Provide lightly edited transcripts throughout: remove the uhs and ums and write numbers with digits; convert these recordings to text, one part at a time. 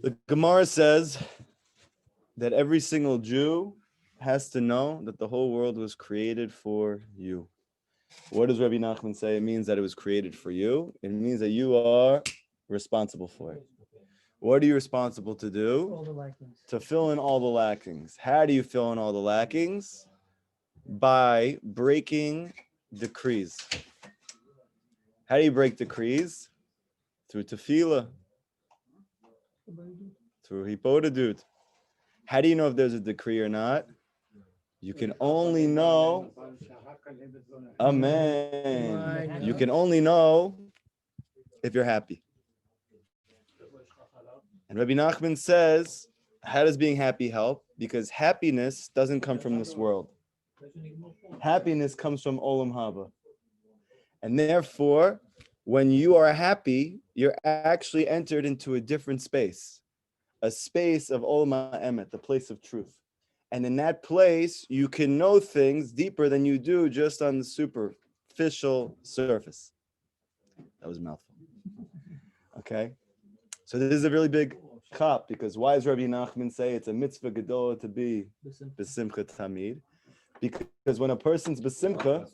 The Gemara says that every single Jew has to know that the whole world was created for you. What does Rabbi Nachman say? It means that it was created for you. It means that you are responsible for it. What are you responsible to do? All the lackings. To fill in all the lackings. How do you fill in all the lackings? By breaking decrees. How do you break decrees? Through tefillah. Through hipodadut. How do you know if there's a decree or not? You can only know, amen. You can only know if you're happy. And Rabbi Nachman says, how does being happy help? Because happiness doesn't come from this world. Happiness comes from Olam Haba. And therefore, when you are happy, you're actually entered into a different space, a space of Olam Ha'emet, the place of truth. And in that place, you can know things deeper than you do just on the superficial surface. That was a mouthful. Okay? So this is a really big chap, because why does Rabbi Nachman say it's a mitzvah gedolah to be besimcha tamid? Because when a person's besimcha,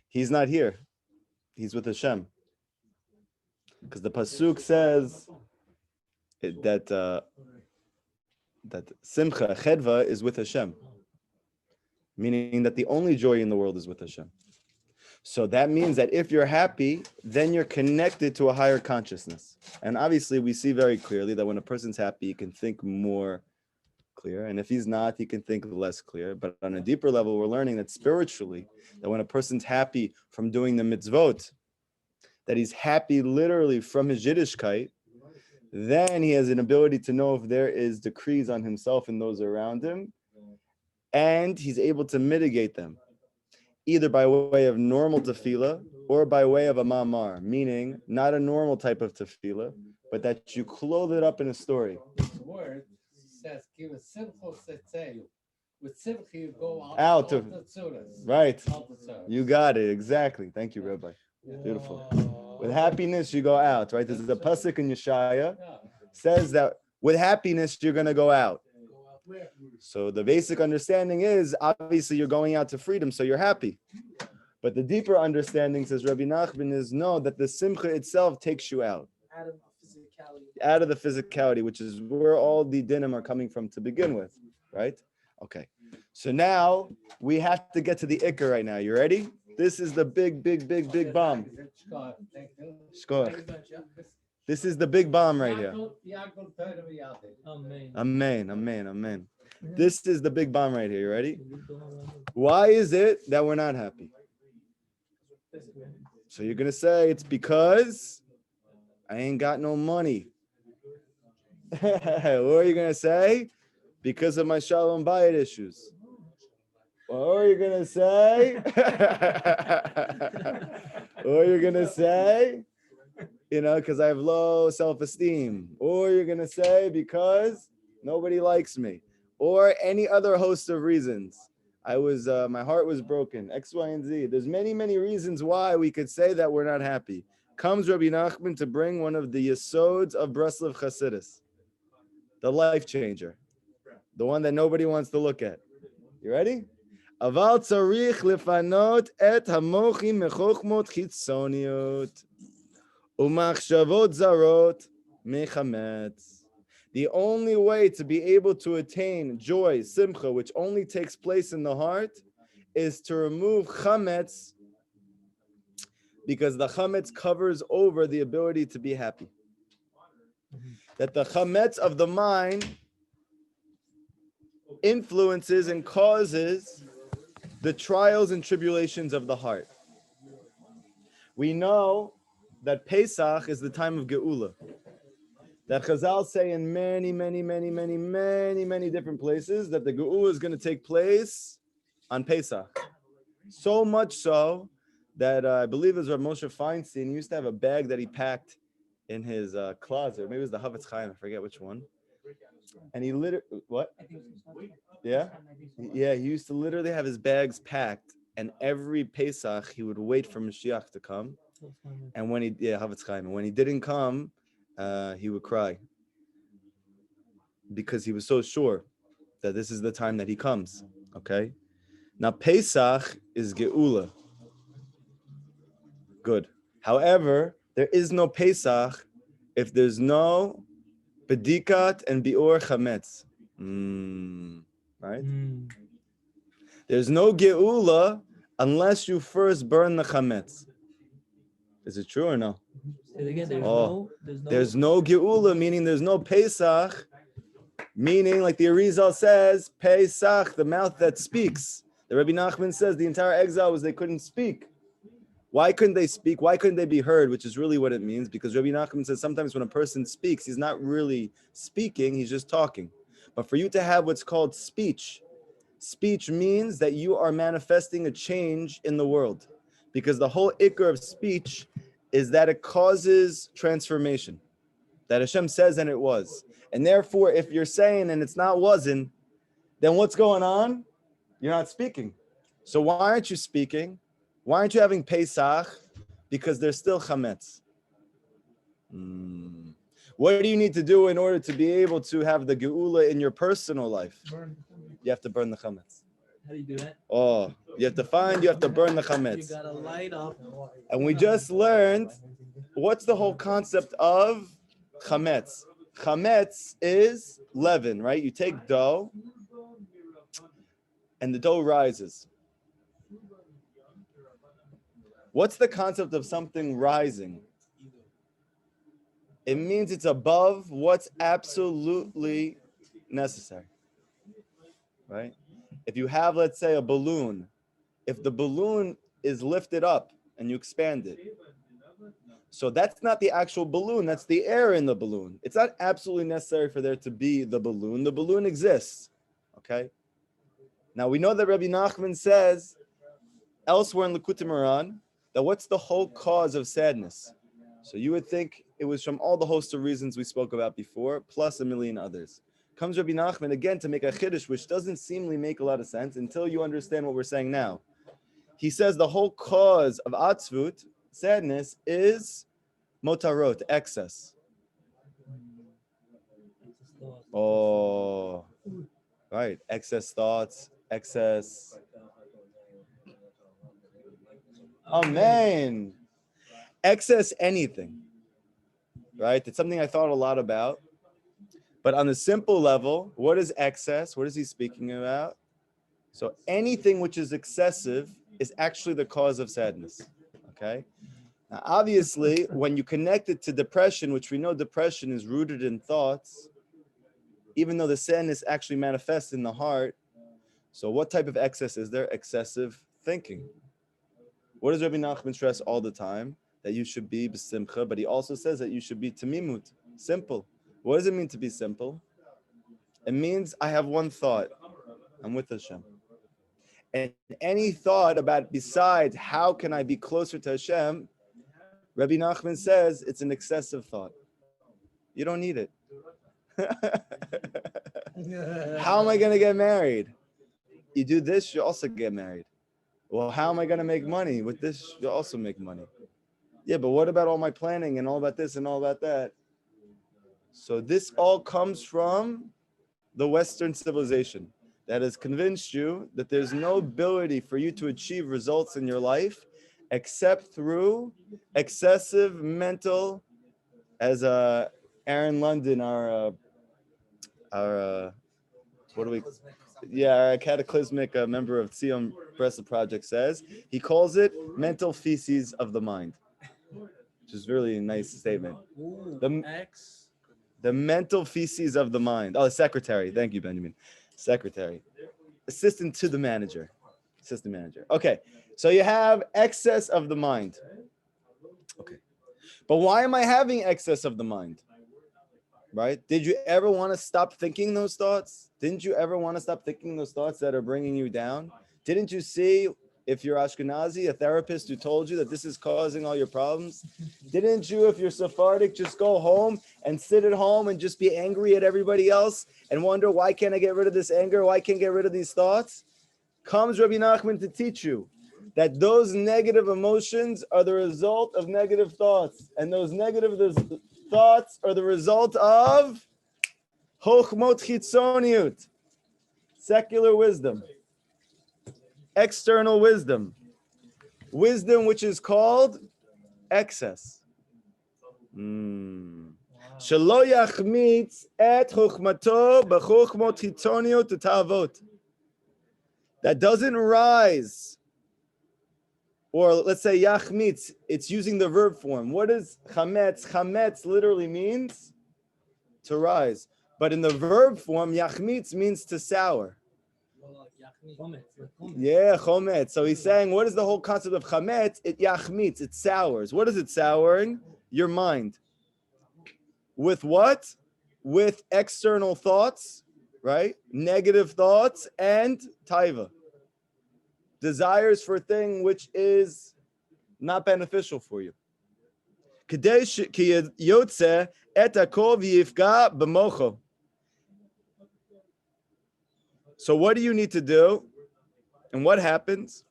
he's not here. He's with Hashem. Because the pasuk says that simcha, chedva, is with Hashem. Meaning that the only joy in the world is with Hashem. So that means that if you're happy, then you're connected to a higher consciousness. And obviously we see very clearly that when a person's happy, he can think more clear. And if he's not, he can think less clear. But on a deeper level, we're learning that spiritually, that when a person's happy from doing the mitzvot, that he's happy literally from his Yiddishkeit, then he has an ability to know if there is decrees on himself and those around him, and he's able to mitigate them, either by way of normal tefillah or by way of a mamar, meaning not a normal type of tefillah, but that you clothe it up in a story. The word says, "Give a simple setzeyu." With simcha, you go out to of the tzuras. Right. Out the tzuras. You got it, exactly. Thank you, Rabbi. Beautiful. With happiness, you go out, right? This is a pasuk in Yeshaya, says that with happiness, you're going to go out. So the basic understanding is, obviously, you're going out to freedom, so you're happy. But the deeper understanding, says Rabbi Nachman, is no, that the simcha itself takes you out. Out of the physicality, which is where all the dinim are coming from to begin with, right? Okay. So now we have to get to the ikar right now. You ready? This is the big bomb. This is the big bomb right here. Amen. This is the big bomb right here. You ready? Why is it that we're not happy? So you're going to say it's because I ain't got no money. What are you going to say? Because of my shalom bayit issues. Or you're going to say, because I have low self-esteem. Or you're going to say, because nobody likes me. Or any other host of reasons. My heart was broken, X, Y, and Z. There's many reasons why we could say that we're not happy. Comes Rabbi Nachman to bring one of the yasods of Breslov Chassidus, the life changer, the one that nobody wants to look at. You ready? Aval tzarich lefanot et hamochim mechochmot chitzoniot umachshavot zarot mechametz. The only way to be able to attain joy, simcha, which only takes place in the heart, is to remove chametz, because the chametz covers over the ability to be happy. That the chametz of the mind influences and causes the trials and tribulations of the heart. We know that Pesach is the time of Geula. That Chazal say in many different places that the Geula is going to take place on Pesach. So much so that I believe it was Rav Moshe Feinstein, he used to have a bag that he packed in his closet. Maybe it was the Havetz Chaim, I forget which one. And he literally, what? Yeah? Yeah, he used to literally have his bags packed, and every Pesach, he would wait for Mashiach to come. And when Havetz Chaim, and when he didn't come, he would cry because he was so sure that this is the time that he comes. Okay? Now, Pesach is Geula. Good. However, there is no Pesach if there's no Bedikat and Bior Chametz. Right? There's no Geula unless you first burn the Chametz. Is it true or no? Again, there's no Geula, meaning there's no Pesach, meaning like the Arizal says, Pesach, the mouth that speaks. The Rabbi Nachman says the entire exile was they couldn't speak. Why couldn't they speak? Why couldn't they be heard? Which is really what it means, because Rabbi Nachman says sometimes when a person speaks, he's not really speaking, he's just talking. But for you to have what's called speech, speech means that you are manifesting a change in the world. Because the whole ikr of speech is that it causes transformation. That Hashem says and it was. And therefore, if you're saying and it's not wasn't, then what's going on? You're not speaking. So why aren't you speaking? Why aren't you having Pesach? Because there's still chametz. What do you need to do in order to be able to have the geula in your personal life? You have to burn the chametz. How do you do that? Oh, you have to burn the chametz. You gotta light up. And we just learned what's the whole concept of chametz. Chametz is leaven, right? You take dough and the dough rises. What's the concept of something rising? It means it's above what's absolutely necessary, right? If you have, let's say, a balloon, if the balloon is lifted up and you expand it, so that's not the actual balloon, that's the air in the balloon. It's not absolutely necessary for there to be the balloon. The balloon exists, okay? Now, we know that Rabbi Nachman says elsewhere in Likutei Moharan that what's the whole cause of sadness? So you would think it was from all the host of reasons we spoke about before, plus a million others. Comes Rabbi Nachman again to make a chiddush, which doesn't seemingly make a lot of sense until you understand what we're saying now. He says the whole cause of atzvut, sadness, is motarot, excess. Oh, right, excess thoughts, excess. Amen. Excess anything, right? It's something I thought a lot about. But on the simple level, what is excess? What is he speaking about? So anything which is excessive is actually the cause of sadness, okay? Now, obviously, when you connect it to depression, which we know depression is rooted in thoughts, even though the sadness actually manifests in the heart, so what type of excess is there? Excessive thinking. What does Rabbi Nachman stress all the time? That you should be b'simcha, but he also says that you should be tamimut, simple. What does it mean to be simple? It means I have one thought. I'm with Hashem. And any thought about besides how can I be closer to Hashem, Rabbi Nachman says it's an excessive thought. You don't need it. How am I going to get married? You do this, you also get married. Well, how am I going to make money? With this, you'll also make money. Yeah, but what about all my planning and all about this and all about that? So this all comes from the Western civilization that has convinced you that there's no ability for you to achieve results in your life except through excessive mental, as Aaron London, our cataclysmic member of Tzion Breslov Project says, he calls it mental feces of the mind, which is really a nice statement. The mental feces of the mind. Oh, the secretary. Thank you, Benjamin. Secretary. Assistant to the manager. Assistant manager. Okay, so you have excess of the mind. Okay, but why am I having excess of the mind? Right? Did you ever want to stop thinking those thoughts? Didn't you ever want to stop thinking those thoughts that are bringing you down? Didn't you see, if you're Ashkenazi, a therapist who told you that this is causing all your problems? Didn't you, if you're Sephardic, just go home and sit at home and just be angry at everybody else and wonder, why can't I get rid of this anger? Why can't I get rid of these thoughts? Comes Rabbi Nachman to teach you that those negative emotions are the result of negative thoughts. And those negative thoughts are the result of chokhmot chitzoniut, secular wisdom, external wisdom, wisdom which is called excess. Shelo yachmitz et chokhmato b'chokhmot chitzoniut u'ta'avot. That doesn't rise, or let's say yachmitz, it's using the verb form. What is chametz? Chametz literally means to rise. But in the verb form, yachmitz means to sour. Yeah, chometz. So he's saying, what is the whole concept of chametz? It yachmitz, it sours. What is it souring? Your mind. With what? With external thoughts, right? Negative thoughts and taiva. Desires for a thing which is not beneficial for you. So what do you need to do? And what happens?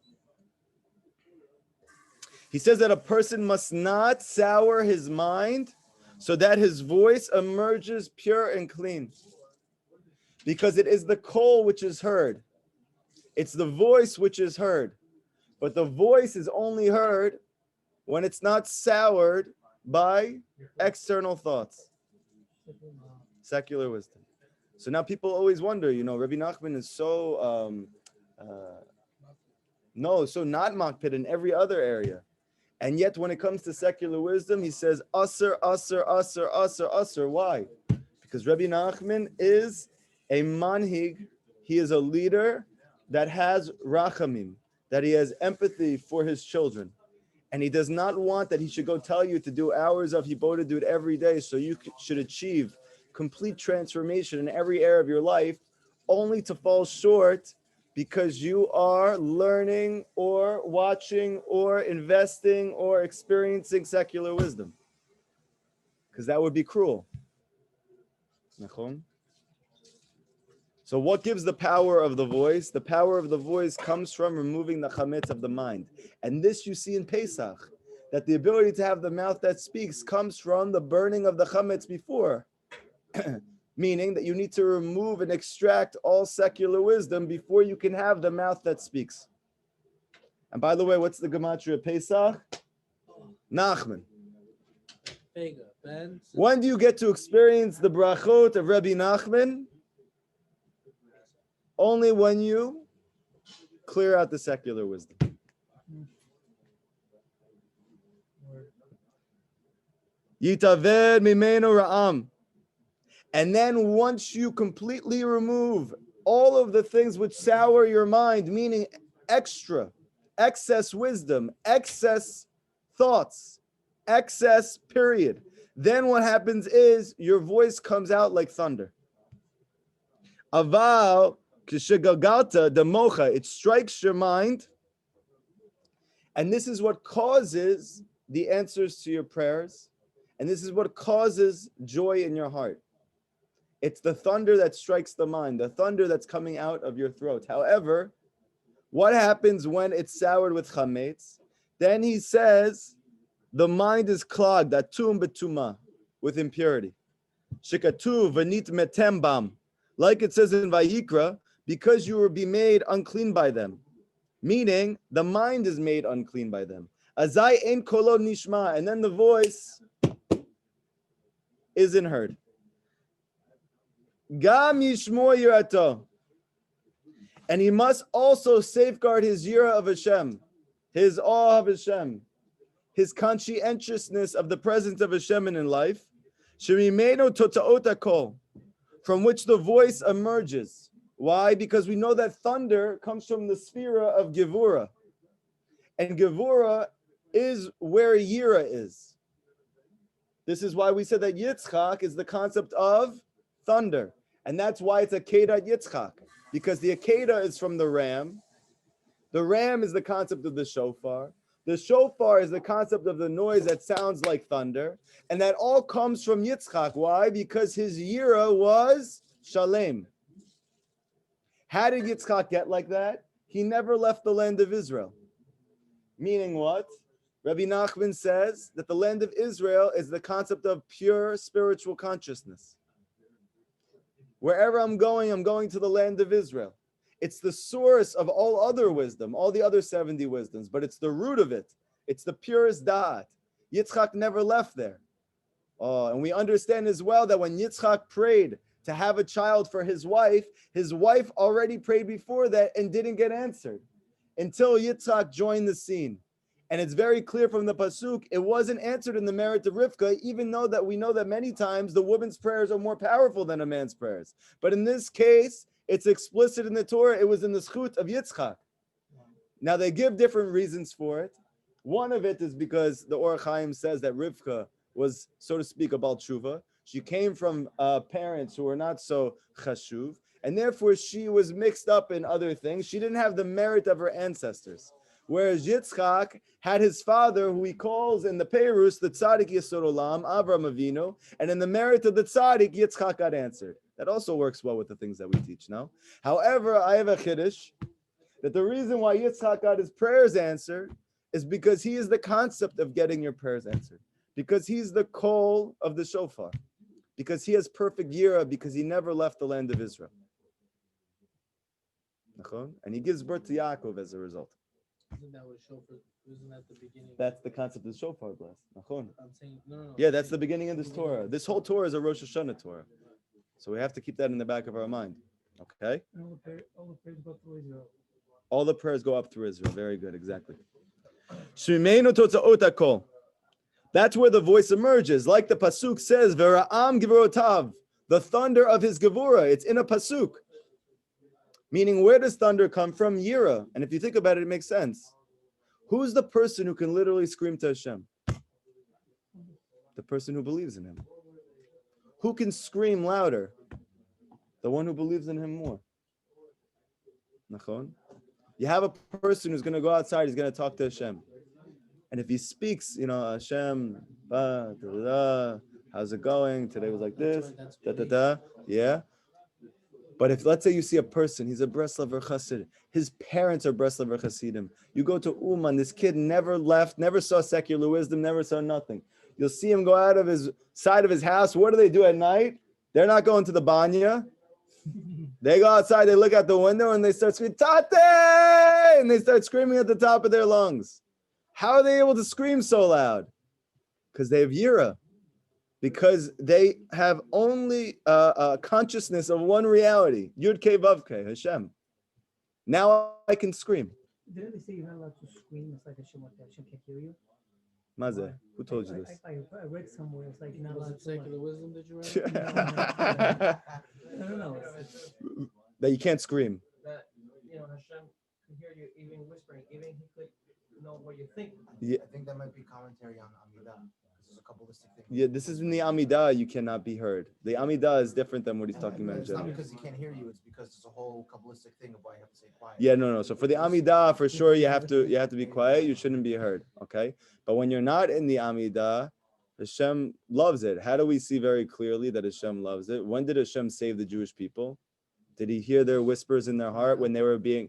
He says that a person must not sour his mind so that his voice emerges pure and clean. Because it is the call which is heard. It's the voice which is heard. But the voice is only heard when it's not soured by external thoughts. Secular wisdom. So now people always wonder, Rabbi Nachman is so not makpid in every other area. And yet when it comes to secular wisdom, he says, asr, asr, asr, asr, asr. Why? Because Rabbi Nachman is a manhig. He is a leader that has rachamim, that he has empathy for his children. And he does not want that he should go tell you to do hours of hibbodah, do it every day, so you should achieve complete transformation in every area of your life, only to fall short because you are learning or watching or investing or experiencing secular wisdom. Because that would be cruel. So what gives the power of the voice? The power of the voice comes from removing the chametz of the mind. And this you see in Pesach, that the ability to have the mouth that speaks comes from the burning of the chametz before. Meaning that you need to remove and extract all secular wisdom before you can have the mouth that speaks. And by the way, what's the gematria of Pesach? Nachman. When do you get to experience the brachot of Rabbi Nachman? Only when you clear out the secular wisdom. Yitaved mimenu ra'am. And then once you completely remove all of the things which sour your mind, meaning excess wisdom, excess thoughts, excess period, then what happens is your voice comes out like thunder. Aval kishegagalta democha, it strikes your mind, and this is what causes the answers to your prayers, and this is what causes joy in your heart. It's the thunder that strikes the mind, the thunder that's coming out of your throat. However, what happens when it's soured with chametz? Then he says the mind is clogged, atum betuma, with impurity. Shikatu v'nit metem bam, like it says in Vayikra, because you will be made unclean by them. Meaning, the mind is made unclean by them. Azai ein kolo nishma, and then the voice isn't heard. Gam yishmo yirato, and he must also safeguard his yira of Hashem, his awe of Hashem, his conscientiousness of the presence of Hashem in life. Shirimeno totaot kol, from which the voice emerges. Why? Because we know that thunder comes from the sphera of Gevura, and Gevura is where yira is. This is why we said that Yitzchak is the concept of thunder. And that's why it's Akedat Yitzchak, because the Akedah is from the ram. The ram is the concept of the shofar. The shofar is the concept of the noise that sounds like thunder. And that all comes from Yitzchak. Why? Because his yira was shalem. How did Yitzchak get like that? He never left the land of Israel. Meaning what? Rabbi Nachman says that the land of Israel is the concept of pure spiritual consciousness. Wherever I'm going to the land of Israel. It's the source of all other wisdom, all the other 70 wisdoms, but it's the root of it. It's the purest da'at. Yitzchak never left there. Oh, and we understand as well that when Yitzchak prayed to have a child for his wife already prayed before that and didn't get answered until Yitzchak joined the scene. And it's very clear from the pasuk, it wasn't answered in the merit of Rivka, even though that we know that many times the woman's prayers are more powerful than a man's prayers. But in this case, it's explicit in the Torah, it was in the schut of Yitzchak. Now they give different reasons for it. One of it is because the Or Chaim says that Rivka was, so to speak, a Baal Tshuva. She came from parents who were not so chashuv, and therefore she was mixed up in other things. She didn't have the merit of her ancestors. Whereas Yitzchak had his father, who he calls in the Perus, the Tzaddik Yesod Olam, Avram Avinu, and in the merit of the Tzaddik, Yitzchak got answered. That also works well with the things that we teach now. However, I have a chiddush, that the reason why Yitzchak got his prayers answered is because he is the concept of getting your prayers answered. Because he's the call of the shofar. Because he has perfect yira, because he never left the land of Israel. And he gives birth to Yaakov as a result. Isn't that what shofar? Isn't that the beginning? That's the concept of shofar blast. I'm saying no. Yeah, that's the beginning of this Torah. This whole Torah is a Rosh Hashanah Torah. So we have to keep that in the back of our mind. Okay? All the prayers go up through Israel. Very good, exactly. That's where the voice emerges. Like the pasuk says, Vera'am Givurotav, the thunder of his Gevura. It's in a pasuk. Meaning, where does thunder come from? Yira. And if you think about it, it makes sense. Who's the person who can literally scream to Hashem? The person who believes in him. Who can scream louder? The one who believes in him more. Nachon? You have a person who's going to go outside, he's going to talk to Hashem. And if he speaks, Hashem, how's it going? Today was like this, yeah. But if, let's say you see a person, he's a Breslov Chassid, his parents are Breslov Chassidim. You go to Uman, this kid never left, never saw secular wisdom, never saw nothing. You'll see him go out of his side of his house. What do they do at night? They're not going to the banya. They go outside, they look out the window, and they start screaming, Tate! And they start screaming at the top of their lungs. How are they able to scream so loud? Because they have yira. Because they have only a consciousness of one reality, Yud Kei Vav Kei, Hashem. Now I can scream. Didn't they say you're not allowed to scream? It's like Hashem can't hear you. Maze, who told you this? I read somewhere. It's like you're not allowed to. Secular wisdom that you read? No. That you can't scream. That Hashem can hear you even whispering, even he could know what you think. Yeah. I think that might be commentary on Amidah. There's a kabbalistic thing. Yeah, this is in the Amidah, you cannot be heard. The Amidah is different than what he's talking about in It's not general. because he can't hear you, it's because there's a whole kabbalistic thing of why you have to say quiet. Yeah, no. So for the Amidah, for sure, you have to be quiet. You shouldn't be heard. Okay, but when you're not in the Amidah, Hashem loves it. How do we see very clearly that Hashem loves it? When did Hashem save the Jewish people? Did He hear their whispers in their heart when they were being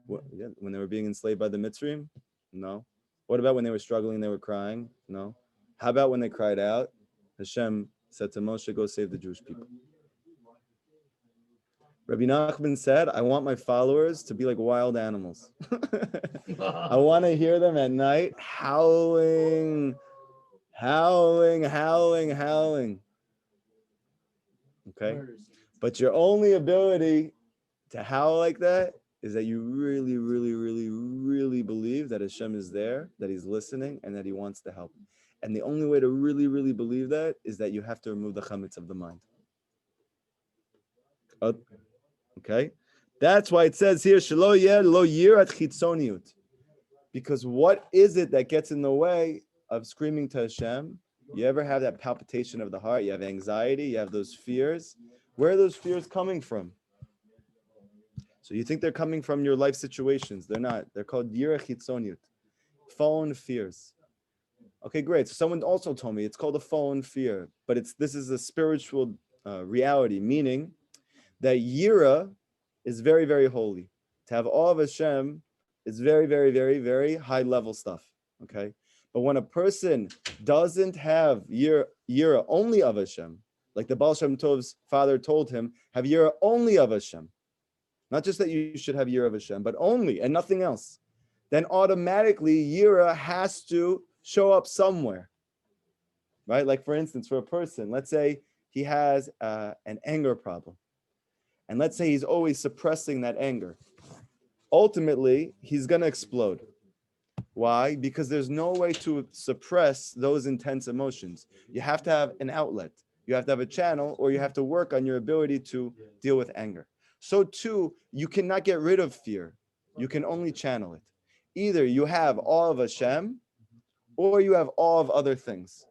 enslaved by the Mitzrayim? No. What about when they were struggling? They were crying? No. How about when they cried out? Hashem said to Moshe, "Go save the Jewish people." Rabbi Nachman said, I want my followers to be like wild animals. I want to hear them at night howling. Okay? But your only ability to howl like that is that you really, really, really, really believe that Hashem is there, that He's listening, and that He wants to help. And the only way to really, really believe that is that you have to remove the chametz of the mind. Okay? That's why it says here, Shelo yeh lo yirat chitzoniut. Because what is it that gets in the way of screaming to Hashem? You ever have that palpitation of the heart? You have anxiety, you have those fears. Where are those fears coming from? So you think they're coming from your life situations. They're not. They're called yira chitzoniut. Fallen fears. Okay, great. So someone also told me it's called a fallen fear, but this is a spiritual reality, meaning that yira is very, very holy. To have awe of Hashem is very, very, very, very high level stuff. Okay, But when a person doesn't have yira only of Hashem, like the Baal Shem Tov's father told him, have yira only of Hashem, not just that you should have yira of Hashem, but only and nothing else, then automatically yira has to show up somewhere, right? Like for instance, for a person, let's say he has an anger problem, and let's say he's always suppressing that anger. Ultimately, he's going to explode. Why? Because there's no way to suppress those intense emotions. You have to have an outlet. You have to have a channel, or you have to work on your ability to deal with anger. So too, you cannot get rid of fear. You can only channel it. Either you have awe of Hashem, or you have awe of other things,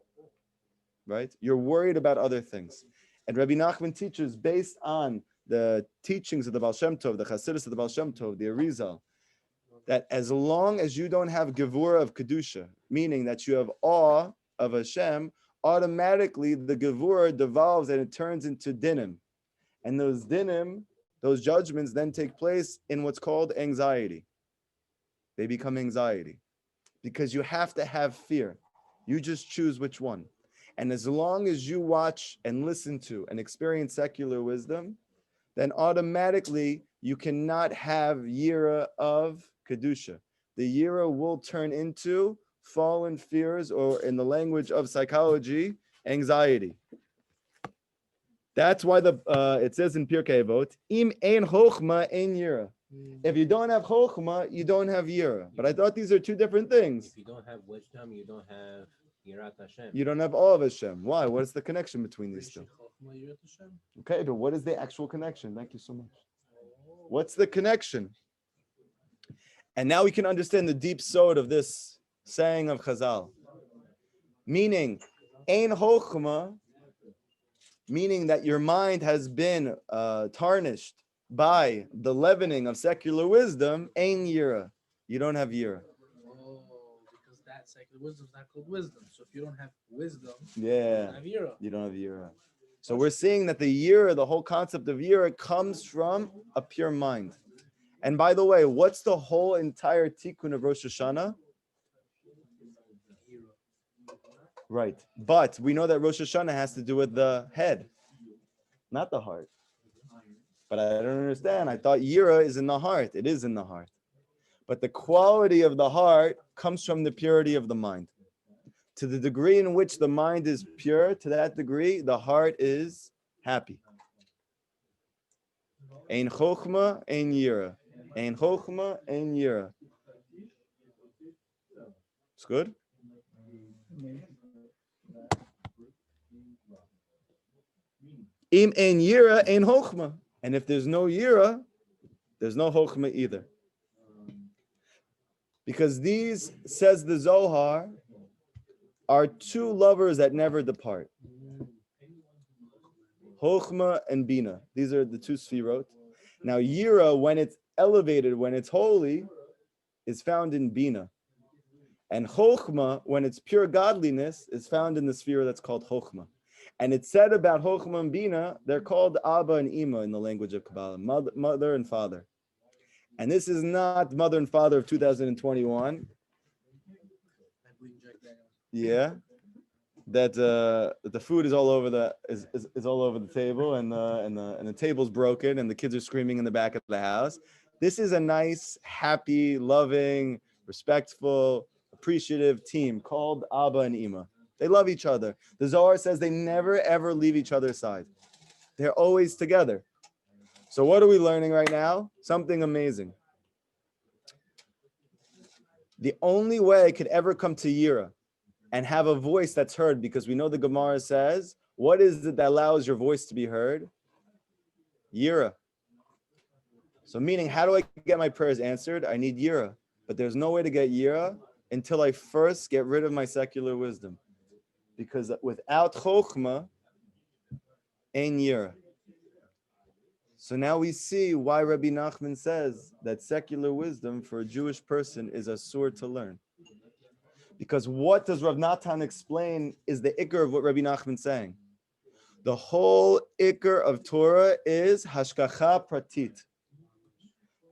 right? You're worried about other things. And Rabbi Nachman teaches, based on the teachings of the Baal Shem Tov, the Chassidus of the Baal Shem Tov, the Arizal, that as long as you don't have Gevura of Kedusha, meaning that you have awe of Hashem, automatically the Gevura devolves and it turns into dinim. And those dinim, those judgments then take place in what's called anxiety. They become anxiety. Because you have to have fear. You just choose which one. And as long as you watch and listen to and experience secular wisdom, then automatically you cannot have yira of Kedusha. The yira will turn into fallen fears, or in the language of psychology, anxiety. That's why it says in Pirkei Avot, im ein chochma ein yira. If you don't have chochma, you don't have yira. But I thought these are two different things. If you don't have wisdom, you don't have yirat Hashem. You don't have awe of Hashem. Why? What is the connection between these two? Okay, but what is the actual connection? Thank you so much. What's the connection? And now we can understand the deep sod of this saying of Chazal. Meaning, ein chochma, meaning that your mind has been tarnished by the leavening of secular wisdom, ein yira. You don't have yira. Oh, because that secular wisdom is not called wisdom. So if you don't have wisdom, Yeah, you don't have yira. yira. So we're seeing that the yira, the whole concept of yira, comes from a pure mind. And by the way, what's the whole entire tikkun of Rosh Hashanah? Right. But we know that Rosh Hashanah has to do with the head, not the heart. But I don't understand. I thought yira is in the heart. It is in the heart. But the quality of the heart comes from the purity of the mind. To the degree in which the mind is pure, to that degree, the heart is happy. Ein chochma, ein yira. Ein chochma, ein yira. It's good? Im ein yira, ein chochma. And if there's no yira, there's no chochma either. Because these, says the Zohar, are two lovers that never depart. Chochma and Bina. These are the two sfirot. Now, yira, when it's elevated, when it's holy, is found in Bina. And chochma, when it's pure godliness, is found in the sphere that's called chochma. And it's said about chochma and Bina, they're called Abba and Ima in the language of Kabbalah, mother and father. And this is not mother and father of 2021. Yeah, that the food is all over is all over the table, and the table's broken, and the kids are screaming in the back of the house. This is a nice, happy, loving, respectful, appreciative team called Abba and Ima. They love each other. The Zohar says they never ever leave each other's side. They're always together. So what are we learning right now? Something amazing. The only way I could ever come to Yira and have a voice that's heard, because we know the Gemara says, what is it that allows your voice to be heard? Yira. So meaning, how do I get my prayers answered? I need Yira. But there's no way to get Yira until I first get rid of my secular wisdom. Because without Chokhmah, ain't Yira. So now we see why Rabbi Nachman says that secular wisdom for a Jewish person is asur to learn. Because what does Rav Natan explain is the ikar of what Rabbi Nachman's saying. The whole ikar of Torah is hashgacha pratit.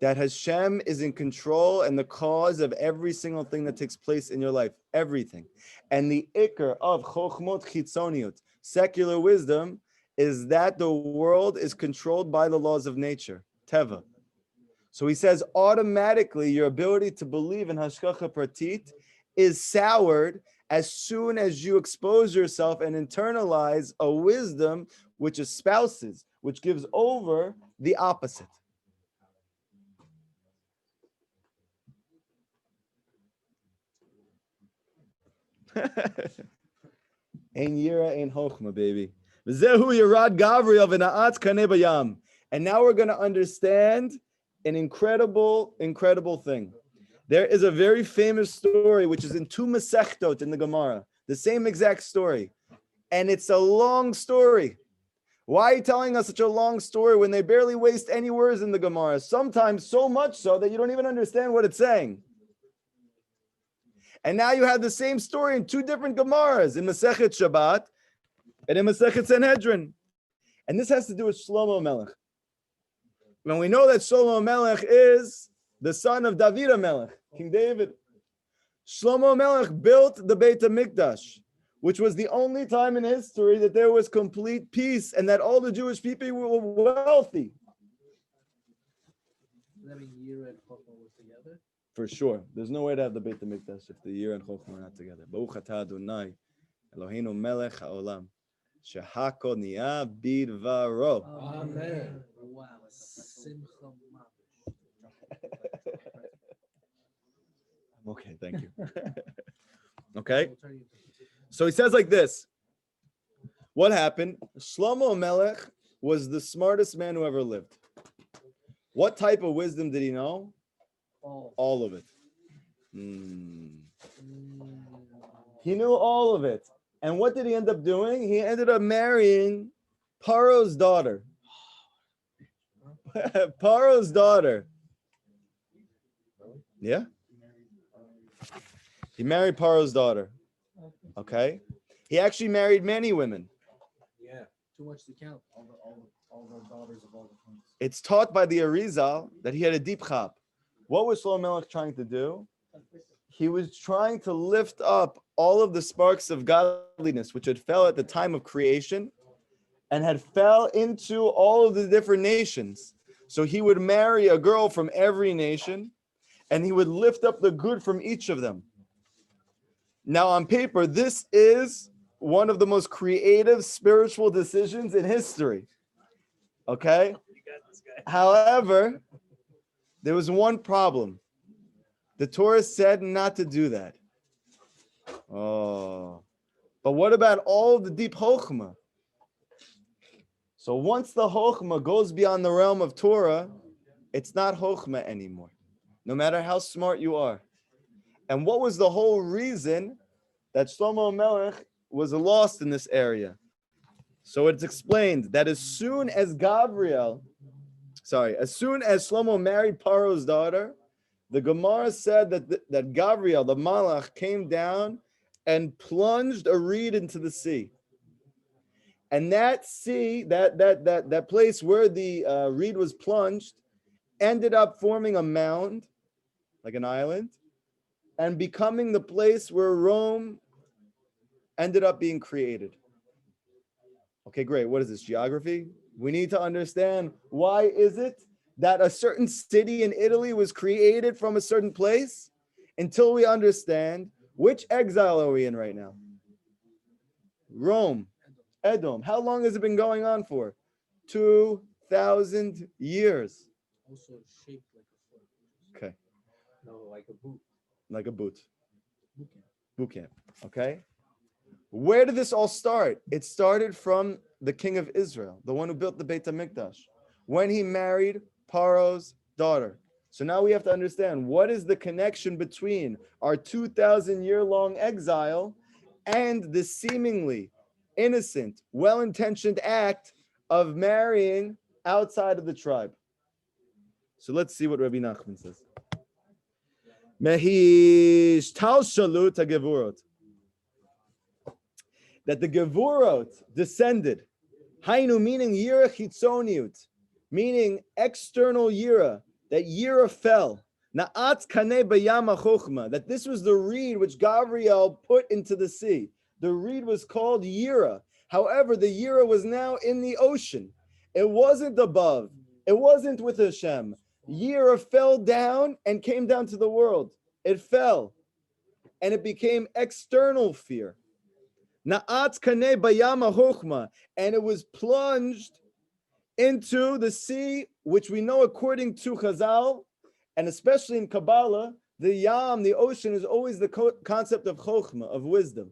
that Hashem is in control and the cause of every single thing that takes place in your life, everything. And the ikar of chokhmot chitzoniut, secular wisdom, is that the world is controlled by the laws of nature, teva. So he says automatically your ability to believe in hashgacha pratit is soured as soon as you expose yourself and internalize a wisdom which espouses, which gives over the opposite. Ein yira, ein chokhmah, baby. V'zehu yirad Gavriel v'na'atz kaneh bayam. And now we're going to understand an incredible thing. There is a very famous story which is in two Masechtot in the Gemara, the same exact story. And it's a long story. Why are you telling us such a long story when they barely waste any words in the Gemara? Sometimes so much so that you don't even understand what it's saying. And now you have the same story in two different Gemaras, in Masechet Shabbat and in Masechet Sanhedrin. And this has to do with Shlomo Melech. When we know that Shlomo Melech is the son of David Melech, King David. Shlomo Melech built the Beit HaMikdash, which was the only time in history that there was complete peace and that all the Jewish people were wealthy. That mean Yira and Chokhmah was together? For sure. There's no way to have the Beit HaMikdash if the Yira and Chokhmah are not together. Baruch atah Adonai, Eloheinu melech haolam, shehakol niyah bidvaro. Amen. Wow. Simcha mamish. Okay, thank you. Okay? So he says like this. What happened? Shlomo Melech was the smartest man who ever lived. What type of wisdom did he know? All of it. He knew all of it. And what did he end up doing? He ended up marrying Paro's daughter. Paro's daughter. Yeah? He married Paro's daughter. Okay? He actually married many women. Yeah. Too much to count. All the daughters of all the kings. It's taught by the Arizal that he had a deep chap. What was Shlomo Melech trying to do? He was trying to lift up all of the sparks of godliness which had fell at the time of creation and had fell into all of the different nations. So he would marry a girl from every nation and he would lift up the good from each of them. Now on paper, this is one of the most creative spiritual decisions in history. Okay? However, there was one problem. The Torah said not to do that. Oh. But what about all the deep chokhmah? So once the chokhmah goes beyond the realm of Torah, it's not chokhmah anymore, no matter how smart you are. And what was the whole reason that Shlomo Melech was lost in this area? So it's explained that as soon as Shlomo married Paro's daughter, the Gemara said that Gabriel, the Malach, came down and plunged a reed into the sea. And that sea, that place where the reed was plunged, ended up forming a mound, like an island, and becoming the place where Rome ended up being created. Okay, great. What is this, geography? We need to understand why is it that a certain city in Italy was created from a certain place until we understand which exile are we in right now? Rome, Edom. How long has it been going on for? 2,000 years. Also shaped like a foot. Okay. No, like a boot. Like a boot. Boot Boot camp. Okay. Where did this all start? It started from the king of Israel, the one who built the Beit HaMikdash, when he married Paro's daughter. So now we have to understand what is the connection between our 2,000-year-long exile and the seemingly innocent, well-intentioned act of marrying outside of the tribe. So let's see what Rabbi Nachman says. Mehish tal shalut hagevurot. That the Gevurot descended. Hainu meaning Yira Chitzoniut, meaning external Yira, that Yira fell. Na'at kaneh bayama chokhma, that this was the reed which Gabriel put into the sea. The reed was called Yira. However, the Yira was now in the ocean. It wasn't above. It wasn't with Hashem. Yira fell down and came down to the world. It fell, and it became external fear. Na'at kaneh bayama chokhma, and it was plunged into the sea, which we know according to Chazal, and especially in Kabbalah, the Yam, the ocean, is always the concept of Chokhmah, of wisdom.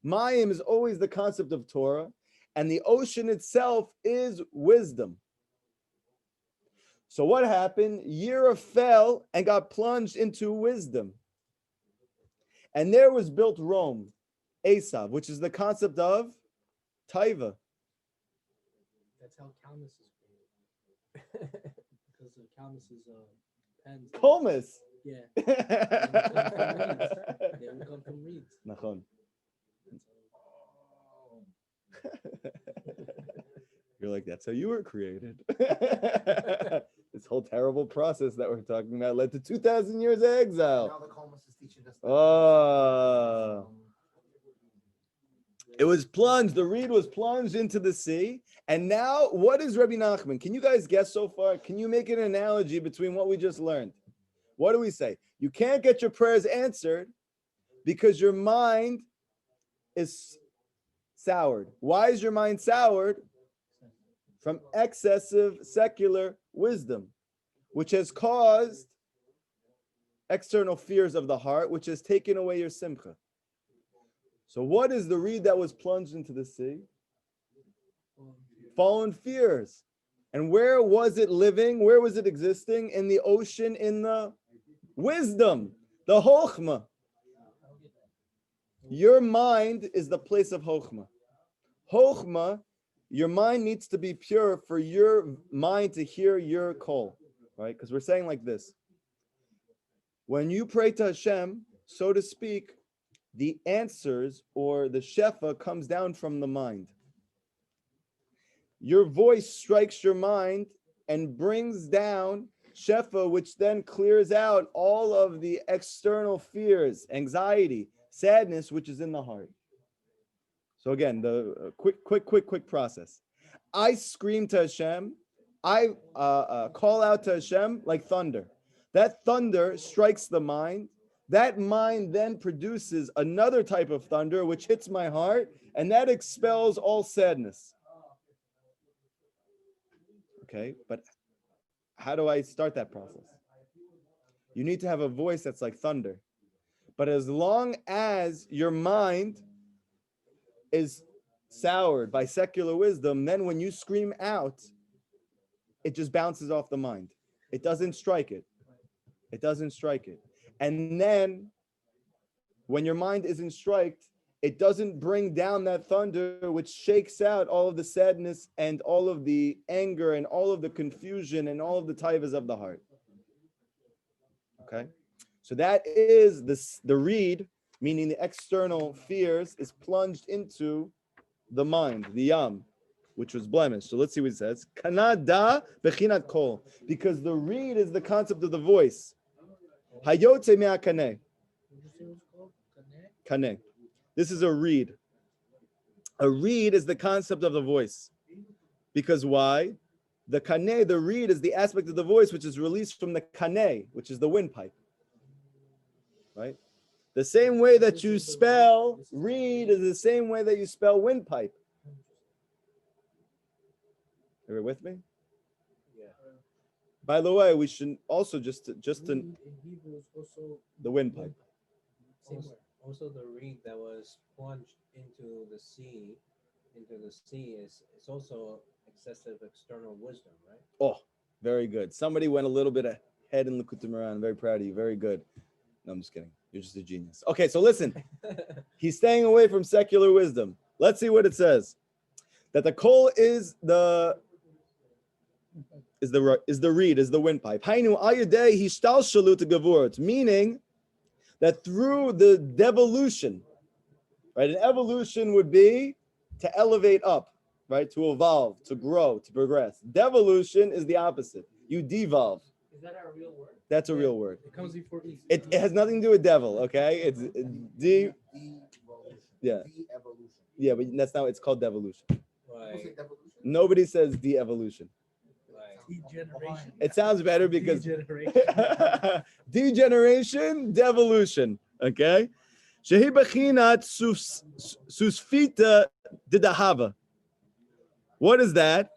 Mayim is always the concept of Torah, and the ocean itself is wisdom. So what happened? Yira fell and got plunged into wisdom. And there was built Rome, Esav, which is the concept of Taiva. That's how Kalmus is created. Because of Kalmus's pens. Kalmus. Yeah. They will come from reeds. Nachon. You're like, that's how you were created. This whole terrible process that we're talking about led to 2,000 years of exile. Now the Kalmus is teaching us. Oh. It was plunged, the reed was plunged into the sea. And now, what is Rabbi Nachman? Can you guys guess so far? Can you make an analogy between what we just learned? What do we say? You can't get your prayers answered because your mind is soured. Why is your mind soured? From excessive secular wisdom, which has caused external fears of the heart, which has taken away your simcha. So what is the reed that was plunged into the sea? Fallen fears. And where was it living? Where was it existing? In the ocean, in the wisdom, the chokhmah. Your mind is the place of chokhmah. Chokhmah, your mind needs to be pure for your mind to hear your call, right? Because we're saying like this. When you pray to Hashem, so to speak, the answers or the shefa comes down from the mind. Your voice strikes your mind and brings down shefa, which then clears out all of the external fears, anxiety, sadness, which is in the heart. So again, the quick process. I scream to Hashem. I call out to Hashem like thunder. That thunder strikes the mind. That mind then produces another type of thunder, which hits my heart, and that expels all sadness. Okay, but how do I start that process? You need to have a voice that's like thunder. But as long as your mind is soured by secular wisdom, then when you scream out, it just bounces off the mind. It doesn't strike it. It doesn't strike it. And then when your mind isn't striked, it doesn't bring down that thunder, which shakes out all of the sadness and all of the anger and all of the confusion and all of the taivas of the heart. Okay? So that is the reed, meaning the external fears, is plunged into the mind, the yam, which was blemished. So let's see what it says. Kanada bechinat kol, because the reed is the concept of the voice. Hayotze mea kaneh. Kaneh. This is a reed. A reed is the concept of the voice. Because why? The kaneh, the reed, is the aspect of the voice which is released from the kaneh, which is the windpipe. Right? The same way that you spell reed is the same way that you spell windpipe. Are you with me? Yeah. By the way, we should also just In Hebrew is also the windpipe. Also, the reed that was plunged into the sea is also excessive external wisdom, right? Oh, very good. Somebody went a little bit ahead in Likutei Moharan. I'm very proud of you. Very good. No, I'm just kidding. You're just a genius. Okay, so listen. He's staying away from secular wisdom. Let's see what it says. That the kol is the reed, is the windpipe. Hainu ayudei hishtal shalut gavurot, meaning that through the devolution, right? An evolution would be to elevate up, right? To evolve, to grow, to progress. Devolution is the opposite. You devolve. Is that a real word? That's a real word. It comes before E. It has nothing to do with devil, okay? It's de, yeah. De-evolution. Yeah, but that's not, it's called devolution. People Right. say devolution? Nobody says de-evolution. Right. Degeneration. It sounds better because Degeneration. degeneration, devolution, okay? Shehi bachinat susfita didahava. What is that?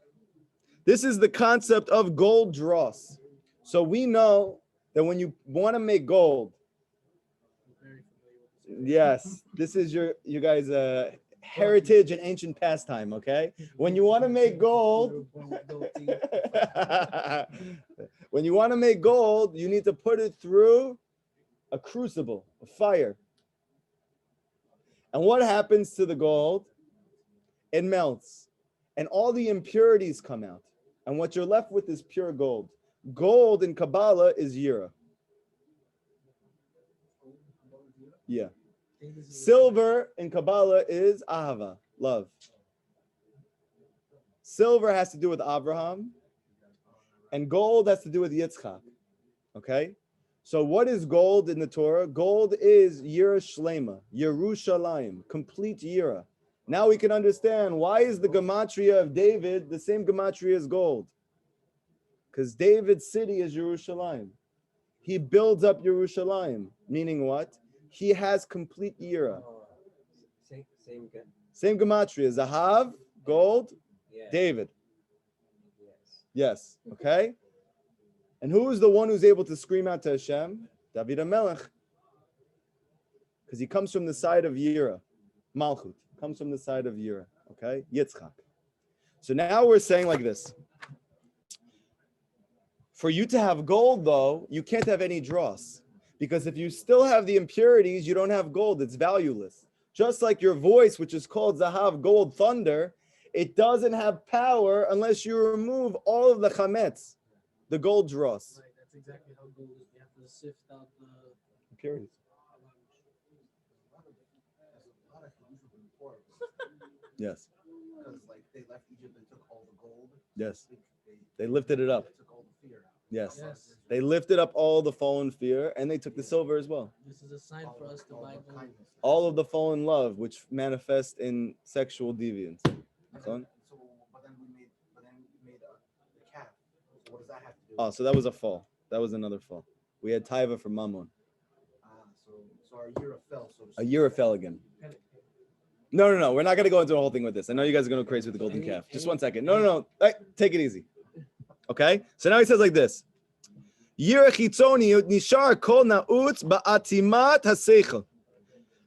This is the concept of gold dross. So we know that when you want to make gold, Very familiar with this. yes, this is your you guys' heritage and ancient pastime, okay? When you want to make gold, when you want to make gold, you need to put it through a crucible, a fire. And what happens to the gold? It melts, and all the impurities come out. And what you're left with is pure gold. Gold in Kabbalah is yira. Yeah. Silver in Kabbalah is ahava, love. Silver has to do with Abraham, and gold has to do with Yitzchak. Okay? So what is gold in the Torah? Gold is yira shlema, Yerushalayim, complete yira. Now we can understand why is the gematria of David the same gematria as gold? Because David's city is Yerushalayim. He builds up Yerushalayim, meaning what? He has complete yira. Oh, same good. Same gematria, Zahav, gold, Yeah. David. Yes. Yes, okay? And who is the one who's able to scream out to Hashem? David HaMelech. Because he comes from the side of Yira. Malchut comes from the side of Yira, okay? Yitzchak. So now we're saying like this. For you to have gold, though, you can't have any dross. Because if you still have the impurities, you don't have gold. It's valueless. Just like your voice, which is called Zahav, gold, thunder, it doesn't have power unless you remove all of the chametz, the gold dross. Right, that's exactly how gold is. You have to sift out the Impurities. A lot of Jews were poor. Yes, Because like they left Egypt and took all the gold. yes. They lifted it up. They took all the fear out. Yes. Yes. They lifted up all the fallen fear, and they took the silver as well. This is a sign for us to All buy the gold. kindness. All of the fallen love, which manifest in sexual deviance. And So- then, but then we made the calf. So what does that have to do? Oh, so that was a fall. That was another fall. We had taiva for mammon. So our year fell. So to A speak. year fell again. No. We're not going to go into the whole thing with this. I know you guys are going to go crazy with the golden calf. Just 1 second. No. Hey, take it easy. Okay? So now he says like this. Yira chitzoni nishar kol na'utz ba'atimat haseichel.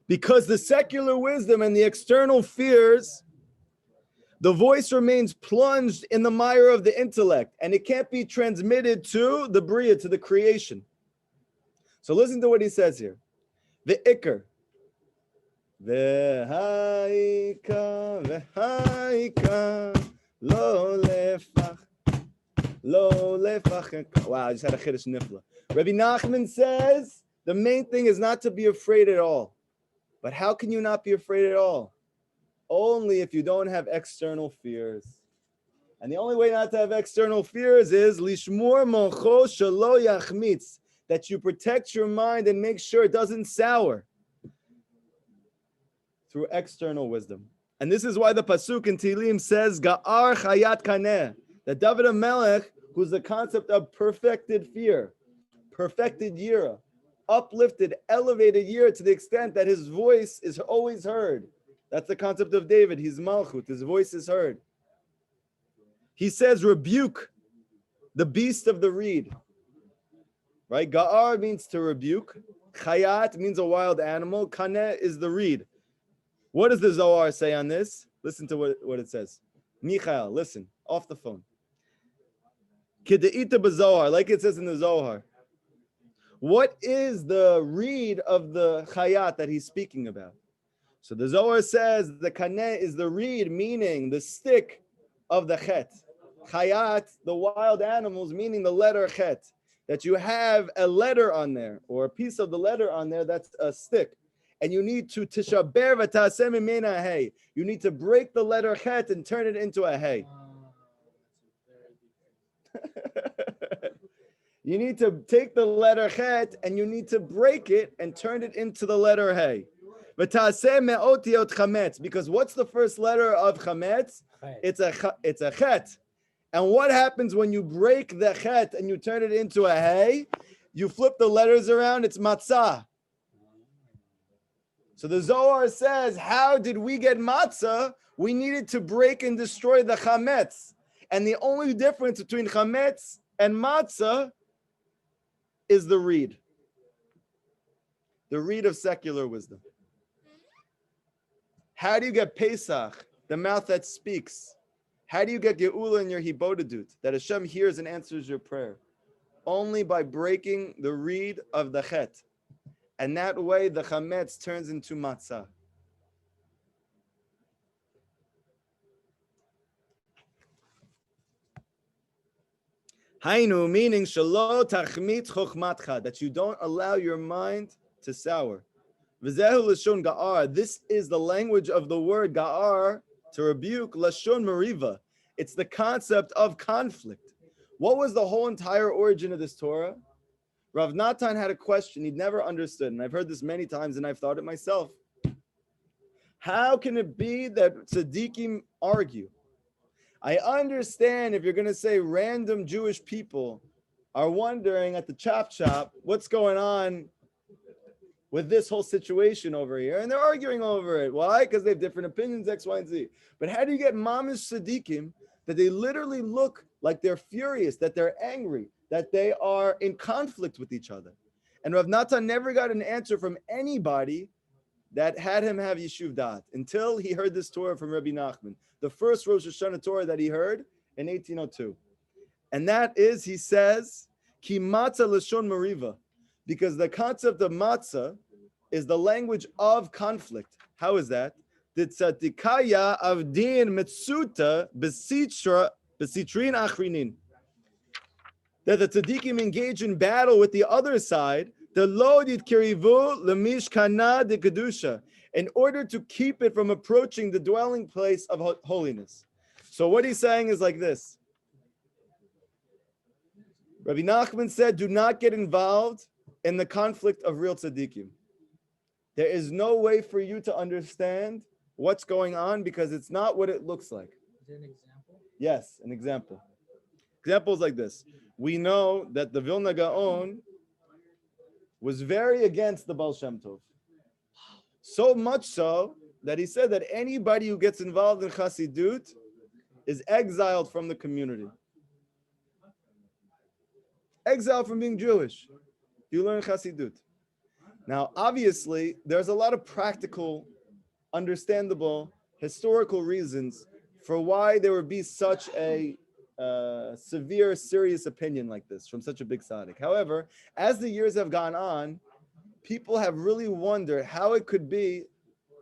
Because the secular wisdom and the external fears, the voice remains plunged in the mire of the intellect, and it can't be transmitted to the bria, to the creation. So listen to what he says here. The ikar. V'haika, lo lefach. Wow, I just had a chiddush nifla. Rabbi Nachman says the main thing is not to be afraid at all. But how can you not be afraid at all? Only if you don't have external fears. And the only way not to have external fears is lishmur mocho shelo yachmitz, that you protect your mind and make sure it doesn't sour through external wisdom. And this is why the pasuk in Tehillim says Ga'ar Chayat Kaneh, that David HaMelech, who's the concept of perfected fear, perfected yira, uplifted, elevated yira to the extent that his voice is always heard. That's the concept of David. He's malchut. His voice is heard. He says, rebuke the beast of the reed. Right? Ga'ar means to rebuke. Chayat means a wild animal. Kaneh is the reed. What does the Zohar say on this? Listen to what it says. Michael, listen, off the phone. Kide'ita b'Zohar, like it says in the Zohar. What is the reed of the chayat that he's speaking about? So the Zohar says the kaneh is the reed, meaning the stick of the chet. Chayat, the wild animals, meaning the letter chet. That you have a letter on there, or a piece of the letter on there, that's a stick. And you need to tishaber v'taseh mimena hey. You need to break the letter chet and turn it into a hey. You need to take the letter chet and you need to break it and turn it into the letter hey. Because what's the first letter of chametz? It's a chet. And what happens when you break the chet and you turn it into a hey? You flip the letters around, it's matzah. So the Zohar says, how did we get matzah? We needed to break and destroy the chametz. And the only difference between chametz and matzah is the reed of secular wisdom. How do you get Pesach, the mouth that speaks? How do you get Geula in your Hibodedut, that Hashem hears and answers your prayer? Only by breaking the reed of the Chet. And that way the Chametz turns into Matzah. Hainu, meaning Shalo Tachmit Chochmatcha, that you don't allow your mind to sour. V'zehu Lashon Ga'ar, this is the language of the word Ga'ar, to rebuke, Lashon Mariva. It's the concept of conflict. What was the whole entire origin of this Torah? Rav Natan had a question he'd never understood, and I've heard this many times, and I've thought it myself. How can it be that tzaddikim argue? I understand if you're going to say random Jewish people are wondering at the chop shop what's going on with this whole situation over here, and they're arguing over it. Why? Because they have different opinions, X, Y, and Z. But how do you get mamish tzaddikim that they literally look like they're furious, that they're angry, that they are in conflict with each other? And Rav Natan never got an answer from anybody that had him have Yishuv Da'at until he heard this Torah from Rabbi Nachman, the first Rosh Hashanah Torah that he heard in 1802. And that is, he says, Ki matzah l'shon mariva, because the concept of matzah is the language of conflict. How is that? The tzatikaya avdin mitzuta besitrin achrinin. That the tzaddikim engage in battle with the other side, the lo yitkirivu lemishkana de kedusha, in order to keep it from approaching the dwelling place of holiness. So what he's saying is like this. Rabbi Nachman said, do not get involved in the conflict of real tzaddikim. There is no way for you to understand what's going on because it's not what it looks like. Is there an example? Yes, an example. Examples like this. We know that the Vilna Gaon was very against the Baal Shem Tov. So much so that he said that anybody who gets involved in Chassidut is exiled from the community. Exiled from being Jewish. You learn Chassidut. Now, obviously, there's a lot of practical, understandable, historical reasons for why there would be such a severe, serious opinion like this from such a big tzaddik. However, as the years have gone on, people have really wondered how it could be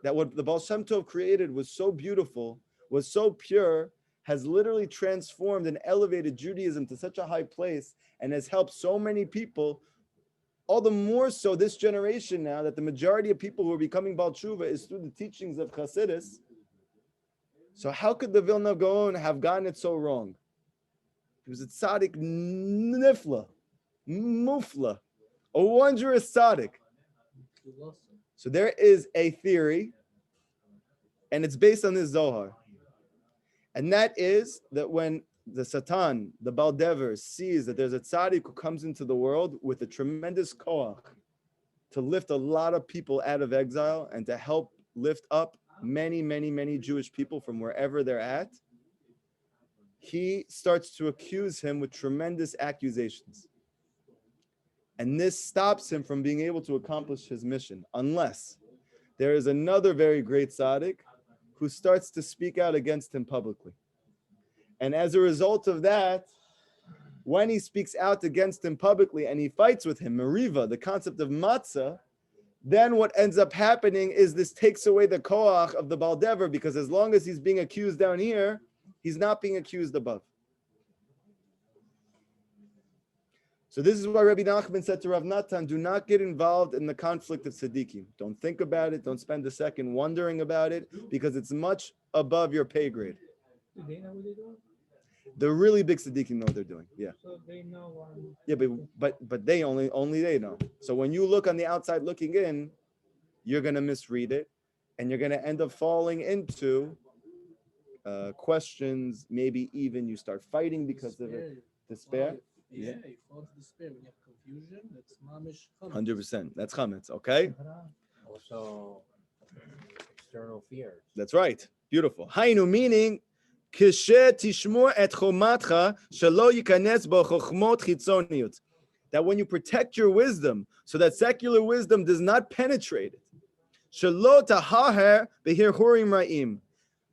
that what the Baal Shem Tov created was so beautiful, was so pure, has literally transformed and elevated Judaism to such a high place and has helped so many people. All the more so this generation now that the majority of people who are becoming Baal Tshuva is through the teachings of Chassidus. So how could the Vilna Gaon have gotten it so wrong? He was a tzaddik nifla, mufla, a wondrous tzaddik. So there is a theory, and it's based on this Zohar. And that is that when the Satan, the Baal Dever, sees that there's a tzaddik who comes into the world with a tremendous koach to lift a lot of people out of exile and to help lift up many, many, many Jewish people from wherever they're at, he starts to accuse him with tremendous accusations. And this stops him from being able to accomplish his mission, unless there is another very great tzaddik who starts to speak out against him publicly. And as a result of that, when he speaks out against him publicly and he fights with him, Mariva, the concept of matzah, then what ends up happening is this takes away the koach of the Baal Dever, because as long as he's being accused down here, he's not being accused above. So this is why Rabbi Nachman said to Rav Natan, do not get involved in the conflict of tzaddikim. Don't think about it. Don't spend a second wondering about it, because it's much above your pay grade. The really big tzaddikim know what they're doing. Yeah. So they know. Yeah, but they only they know. So when you look on the outside looking in, you're gonna misread it, and you're gonna end up falling into questions. Maybe even you start fighting because of it. Despair. Yeah, you fall to despair when you have confusion. It's mamish. 100%. That's chametz. Okay. Also, external fears. That's right. Beautiful. Hainu meaning. That when you protect your wisdom, so that secular wisdom does not penetrate it.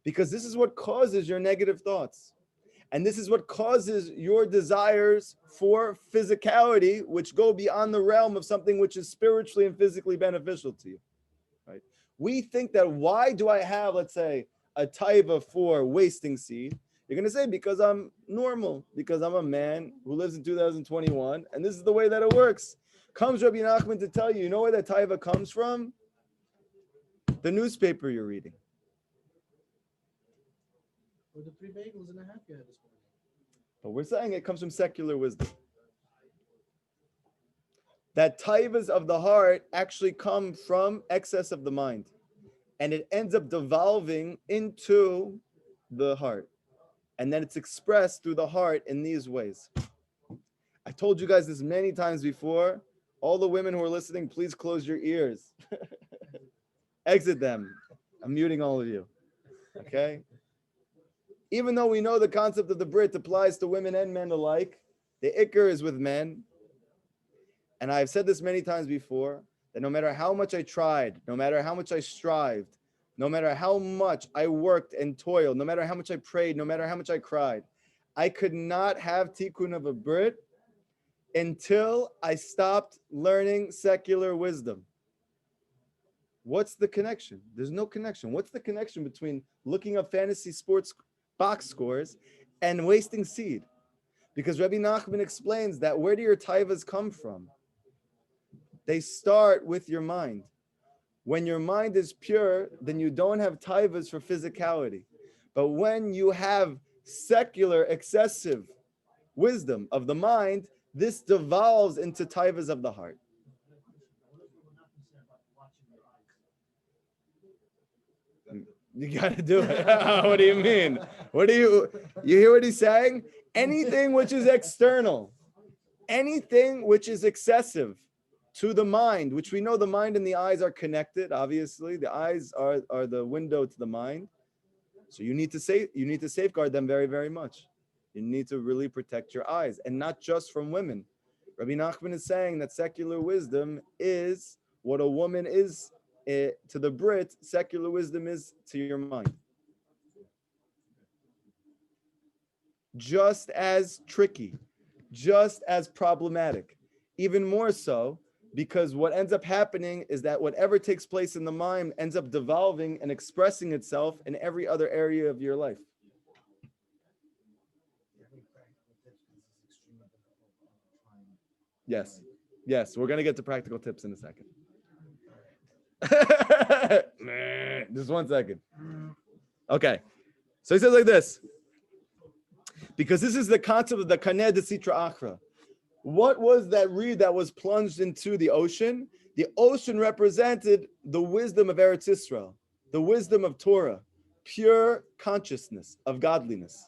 Because this is what causes your negative thoughts. And this is what causes your desires for physicality, which go beyond the realm of something which is spiritually and physically beneficial to you. Right? We think that why do I have, let's say, a taiva for wasting seed? You're going to say, because I'm normal, because I'm a man who lives in 2021, and this is the way that it works. Comes Rabbi Nachman to tell you, you know where that taiva comes from? The newspaper you're reading. Or the 3 bagels and a half you had this morning. But we're saying it comes from secular wisdom. That taivas of the heart actually come from excess of the mind. And it ends up devolving into the heart. And then it's expressed through the heart in these ways. I told you guys this many times before. All the women who are listening, please close your ears. Exit them. I'm muting all of you. Okay? Even though we know the concept of the Brit applies to women and men alike, the Iker is with men. And I've said this many times before, that no matter how much I tried, no matter how much I strived, no matter how much I worked and toiled, no matter how much I prayed, no matter how much I cried, I could not have tikkun of a Brit until I stopped learning secular wisdom. What's the connection? There's no connection. What's the connection between looking up fantasy sports box scores and wasting seed? Because Rabbi Nachman explains that where do your taivas come from? They start with your mind. When your mind is pure, then you don't have taivas for physicality. But when you have secular, excessive wisdom of the mind, this devolves into taivas of the heart. You got to do it. What do you mean? You hear what he's saying? Anything which is external, anything which is excessive to the mind, which we know the mind and the eyes are connected, obviously. The eyes are the window to the mind. So you need to safeguard them very, very much. You need to really protect your eyes, and not just from women. Rabbi Nachman is saying that secular wisdom is what a woman is to the Brit, secular wisdom is to your mind. Just as tricky, just as problematic, even more so, because what ends up happening is that whatever takes place in the mind ends up devolving and expressing itself in every other area of your life. Yes, we're going to get to practical tips in a second. Just 1 second. Okay, so he says like this, because this is the concept of the kaneh de sitra achra. What was that reed that was plunged into the ocean? The ocean represented the wisdom of Eretz Yisrael, the wisdom of Torah, pure consciousness of godliness.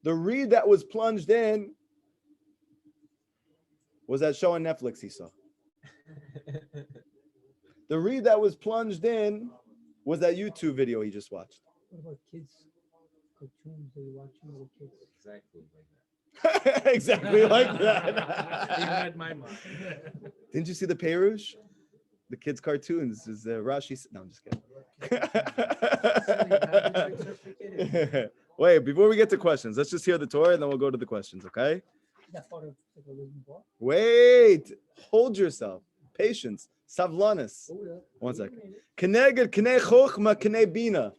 The reed that was plunged in was that show on Netflix he saw. The reed that was plunged in was that YouTube video he just watched. What about kids? Cartoons that you watching little kids? Exactly like that. Exactly like that. You read my mind. Didn't you see the Perush? The kids' cartoons is Rashi. No, I'm just kidding. Wait, before we get to questions, let's just hear the Torah and then we'll go to the questions, okay? That part of the wisdom book. Wait, hold yourself. Patience. Savlanis. 1 second. Keneged kenei chochma kenei bina.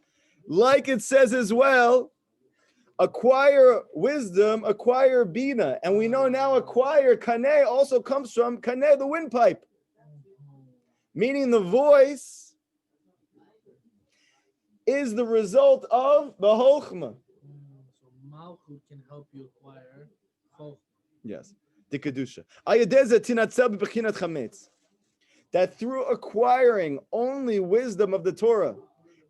Like it says as well, acquire wisdom, acquire bina. And we know now acquire, kaneh also comes from kaneh, the windpipe. Meaning the voice is the result of the chochma. So Malchut can help you acquire Choch. Yes. The Kedusha. Ayadeza tinatzel b'bechinat chametz. That through acquiring only wisdom of the Torah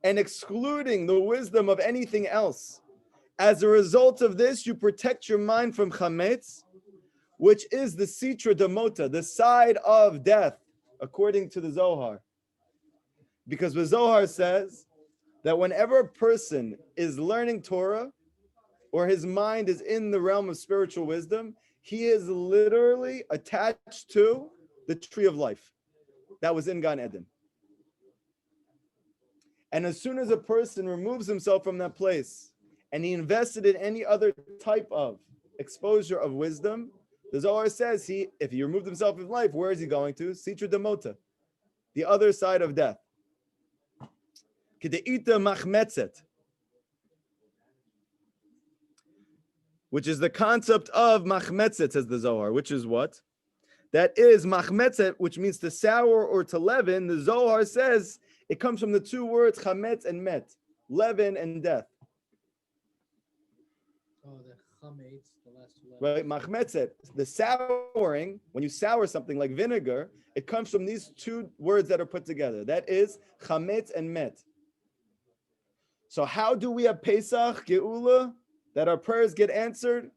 and excluding the wisdom of anything else, as a result of this, you protect your mind from chametz, which is the sitra demota, the side of death, according to the Zohar. Because the Zohar says that whenever a person is learning Torah, or his mind is in the realm of spiritual wisdom, he is literally attached to the tree of life that was in Gan Eden. And as soon as a person removes himself from that place and he invested in any other type of exposure of wisdom, the Zohar says if he removed himself from life, where is he going to? Sitra Demota, the other side of death. Kedeita machmetzet, which is the concept of machmetzet, says the Zohar, which is what? That is machmetzet, which means to sour or to leaven. The Zohar says it comes from the two words chametz and met, leaven and death. Oh, the chametz, the last two Right, letters. machmetzet, the souring, when you sour something like vinegar, it comes from these two words that are put together. That is chametz and met. So how do we have Pesach, Geula, that our prayers get answered?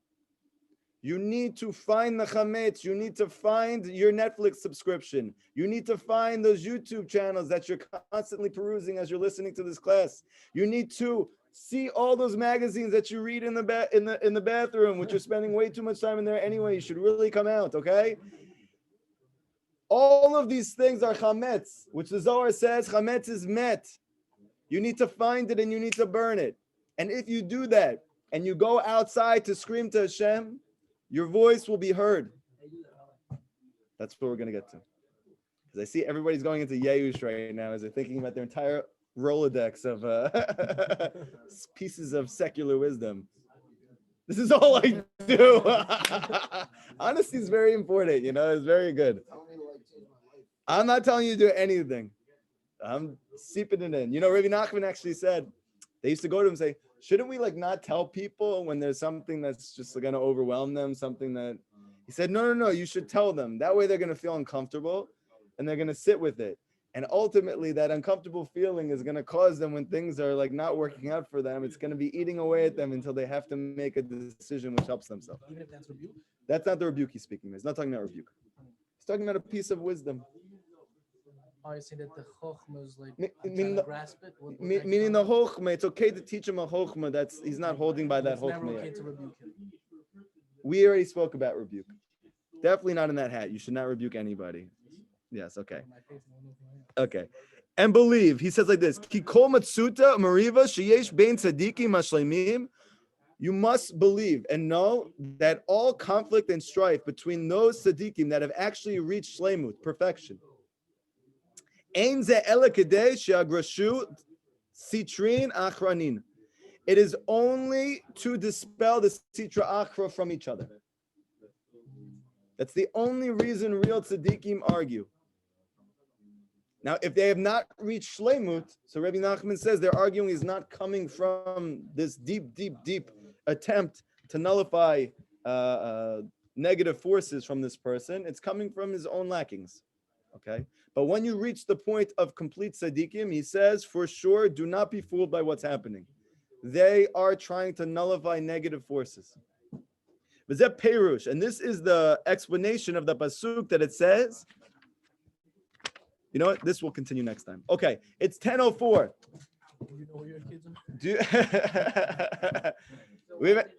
You need to find the chametz. You need to find your Netflix subscription. You need to find those YouTube channels that you're constantly perusing as you're listening to this class. You need to see all those magazines that you read in the bathroom, which you're spending way too much time in there anyway. You should really come out, okay? All of these things are chametz, which the Zohar says chametz is met. You need to find it and you need to burn it. And if you do that and you go outside to scream to Hashem, your voice will be heard. That's what we're going to get to. Because I see everybody's going into Yeush right now as they're thinking about their entire Rolodex of pieces of secular wisdom. This is all I do. Honesty is very important, it's very good. I'm not telling you to do anything. I'm seeping it in. Rabbi Nachman actually said, they used to go to him and say, shouldn't we not tell people when there's something that's just going to overwhelm them, something that, he said, no, you should tell them. That way they're going to feel uncomfortable and they're going to sit with it. And ultimately that uncomfortable feeling is going to cause them when things are not working out for them. It's going to be eating away at them until they have to make a decision which helps themselves. Even if that's rebuke? That's not the rebuke he's speaking. He's not talking about rebuke. He's talking about a piece of wisdom. Oh, you say that the chokhmah is Meaning to grasp it? Meaning the chokhmah, it's okay to teach him a chokhmah that's he's not holding by that It's never chokhmah okay yet. to rebuke him. We already spoke about rebuke. Definitely not in that hat. You should not rebuke anybody. Yes, okay. Okay. And believe, he says like this, Ki kol matsuta mariva sheyesh bein tzadikim mashleimim. You must believe and know that all conflict and strife between those tzadikim that have actually reached shleimut, perfection, it is only to dispel the sitra achra from each other. That's the only reason real tzaddikim argue. Now, if they have not reached shleimut, so Rabbi Nachman says their arguing is not coming from this deep attempt to nullify negative forces from this person. It's coming from his own lackings. Okay? But when you reach the point of complete tzaddikim, he says, for sure, do not be fooled by what's happening. They are trying to nullify negative forces. V'zeh perush, and this is the explanation of the pasuk that it says. You know what? This will continue next time. Okay, it's 10:04. You know where your kids are? We have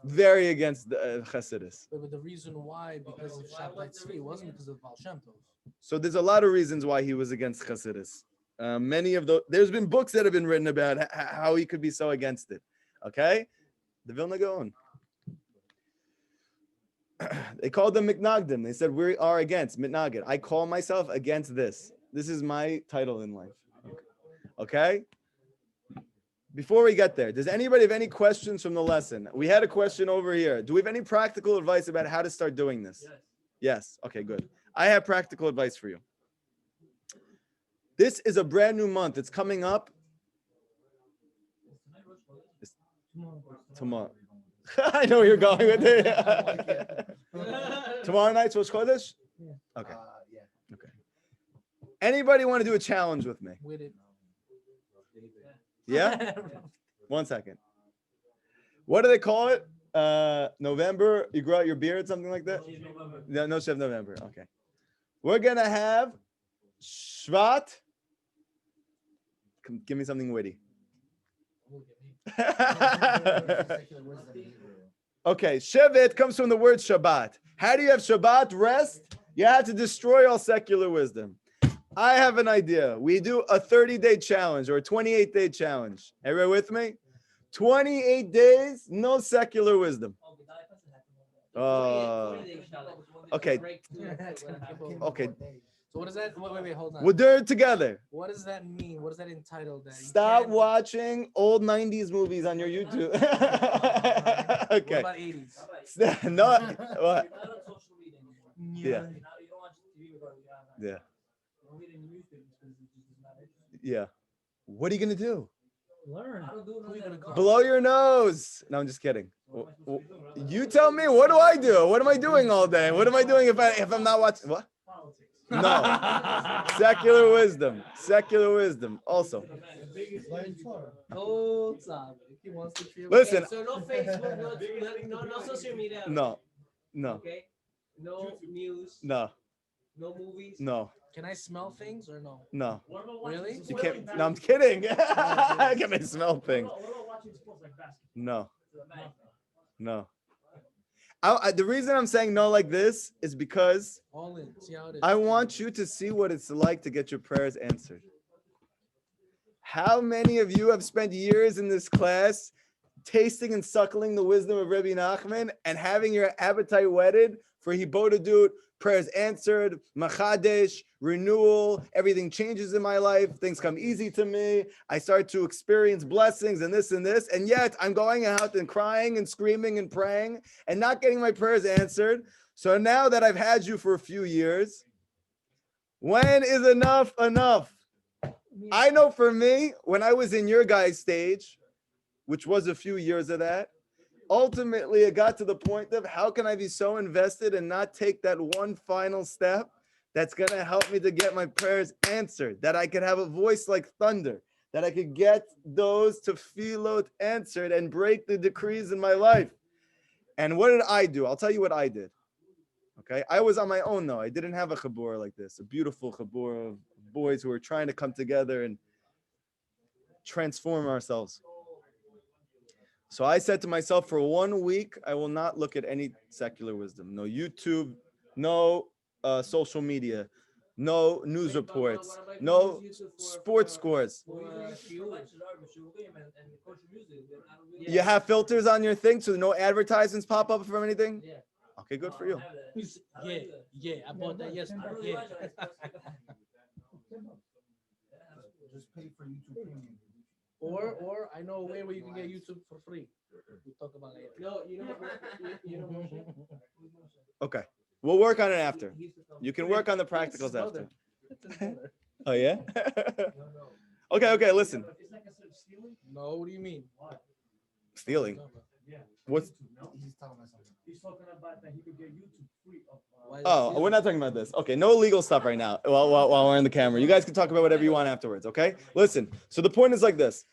very against the Chassidus. But the reason why, because of Shabtai Tzvi, it wasn't because of Baal Shem Tov. So there's a lot of reasons why he was against Chassidus. Many of those, there's been books that have been written about how he could be so against it. Okay, the Vilna Gaon. They called them Mitnagdim. They said we are against Mitnagid. I call myself against this. This is my title in life. Okay. Before we get there, does anybody have any questions from the lesson? We had a question over here. Do we have any practical advice about how to start doing this? Yes. Okay, good. I have practical advice for you. This is a brand new month. It's coming up. Tomorrow. I know where you're going with it. Tomorrow night's Rosh Chodesh? Okay. Yeah. Anybody want to do a challenge with me? With it. Yeah? 1 second. What do they call it? November, you grow out your beard, something like that? No Chef November. Okay. We're going to have Shvat. Give me something witty. Okay, Shevet comes from the word Shabbat. How do you have Shabbat rest? You have to destroy all secular wisdom. I have an idea. We do a 30-day challenge or a 28-day challenge. Everyone with me? 28 days, no secular wisdom. Okay. Okay. So what does that? Wait, hold on. We'll do it together. What does that mean? What is that entitled? That Stop watching old 90s movies on your YouTube. Okay. What about 80s? No. What? Yeah. Yeah. Yeah. What are you gonna do? Learn. Blow your nose. No, I'm just kidding. You tell me. What do I do? What am I doing all day? What am I doing if I'm not watching? What? No. Secular wisdom. Secular wisdom. Also. Listen. So no Facebook, no social media. No. No. Okay. No news. No. No movies. No. Can I smell things or no? No. Really? You can't. No, I'm kidding. I can smell things. No. No. The reason I'm saying no like this is because All in. See how it is. I want you to see what it's like to get your prayers answered. How many of you have spent years in this class tasting and suckling the wisdom of Rabbi Nachman and having your appetite whetted for Hibodadut, prayers answered, Machadesh, renewal, everything changes in my life, things come easy to me, I start to experience blessings and this, and yet I'm going out and crying and screaming and praying and not getting my prayers answered. So now that I've had you for a few years, when is enough enough? I know for me, when I was in your guys' stage, which was a few years of that, ultimately it got to the point of how can I be so invested and not take that one final step that's going to help me to get my prayers answered, that I could have a voice like thunder, that I could get those tefillot answered and break the decrees in my life. And what did I do? I'll tell you what I did. Okay, I was on my own though. I didn't have a chabur like this, a beautiful chabur of boys who were trying to come together and transform ourselves. So I said to myself, for 1 week, I will not look at any secular wisdom. No YouTube, no social media, no news reports, no sports scores. You have filters on your thing so no advertisements pop up from anything? Yeah. Okay, good for you. Yeah, I bought that yesterday. Yeah. Just pay for YouTube Premium. Or I know a way where you can get YouTube for free. We'll talk about it. No, you know. Okay, we'll work on it after. You can work on the practicals after. Oh, yeah? Okay, listen. No, what do you mean? Stealing. What's? He's telling us something. He's talking about that he could get YouTube free. Oh, we're not talking about this. Okay, no illegal stuff right now while we're on the camera. You guys can talk about whatever you want afterwards, okay? Listen, so the point is like this.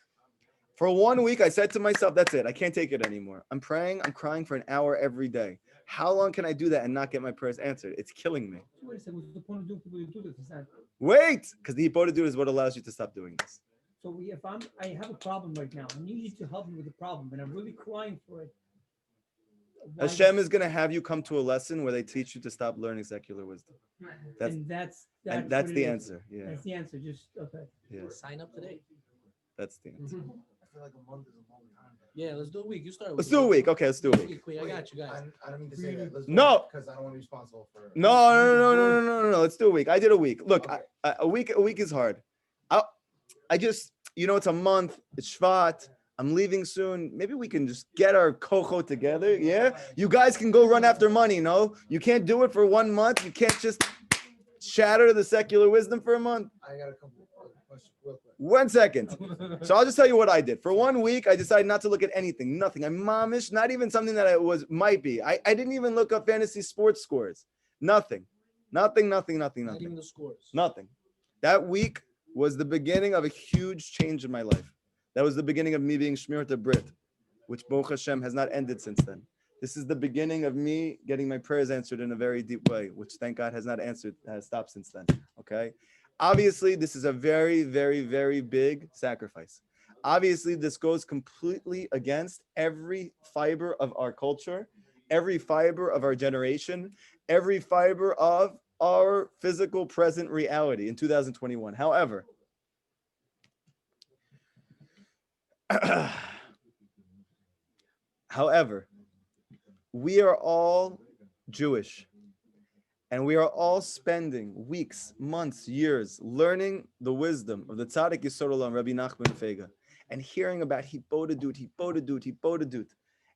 For 1 week, I said to myself, that's it. I can't take it anymore. I'm praying, I'm crying for an hour every day. How long can I do that and not get my prayers answered? It's killing me. Wait a second, what's the point of doing people do this? Is that Wait, because the Hippolyta is what allows you to stop doing this. so? If I have a problem right now, I need you to help me with the problem, and I'm really crying for it. Why- Hashem is going to have you come to a lesson where they teach you to stop learning secular wisdom. That's and that's that's what it the is. answer. Yeah, That's the answer. Just okay. yeah, Sign up today. that's the answer. I feel like a month is a long time. Yeah, let's do a week. You start. Let's do a week. Okay, let's do a week. I got you guys. I don't mean to say that. Let's No. because I don't want to be responsible for. No. Let's do a week. I did a week. Look, Okay. a week is hard. I just, it's a month. It's Shvat. I'm leaving soon. Maybe we can just get our coho together. Yeah, you guys can go run after money. No, you can't do it for 1 month. You can't just shatter the secular wisdom for a month. I got a couple of questions real quick. 1 second. So I'll just tell you what I did. For 1 week, I decided not to look at anything, nothing. I'm momish, not even something that I might be. I didn't even look up fantasy sports scores. Nothing. Not even the scores. Nothing. That week was the beginning of a huge change in my life. That was the beginning of me being Shmir to Brit, which Baruch Hashem has not ended since then. This is the beginning of me getting my prayers answered in a very deep way, which thank God has not answered, has stopped since then. Okay. Obviously, this is a very, very, very big sacrifice. Obviously, this goes completely against every fiber of our culture, every fiber of our generation, every fiber of our physical present reality in 2021. However, we are all Jewish, and we are all spending weeks, months, years learning the wisdom of the Tzaddik Yisod Olam, Rabbi Nachman Fega, and hearing about Hipodadut,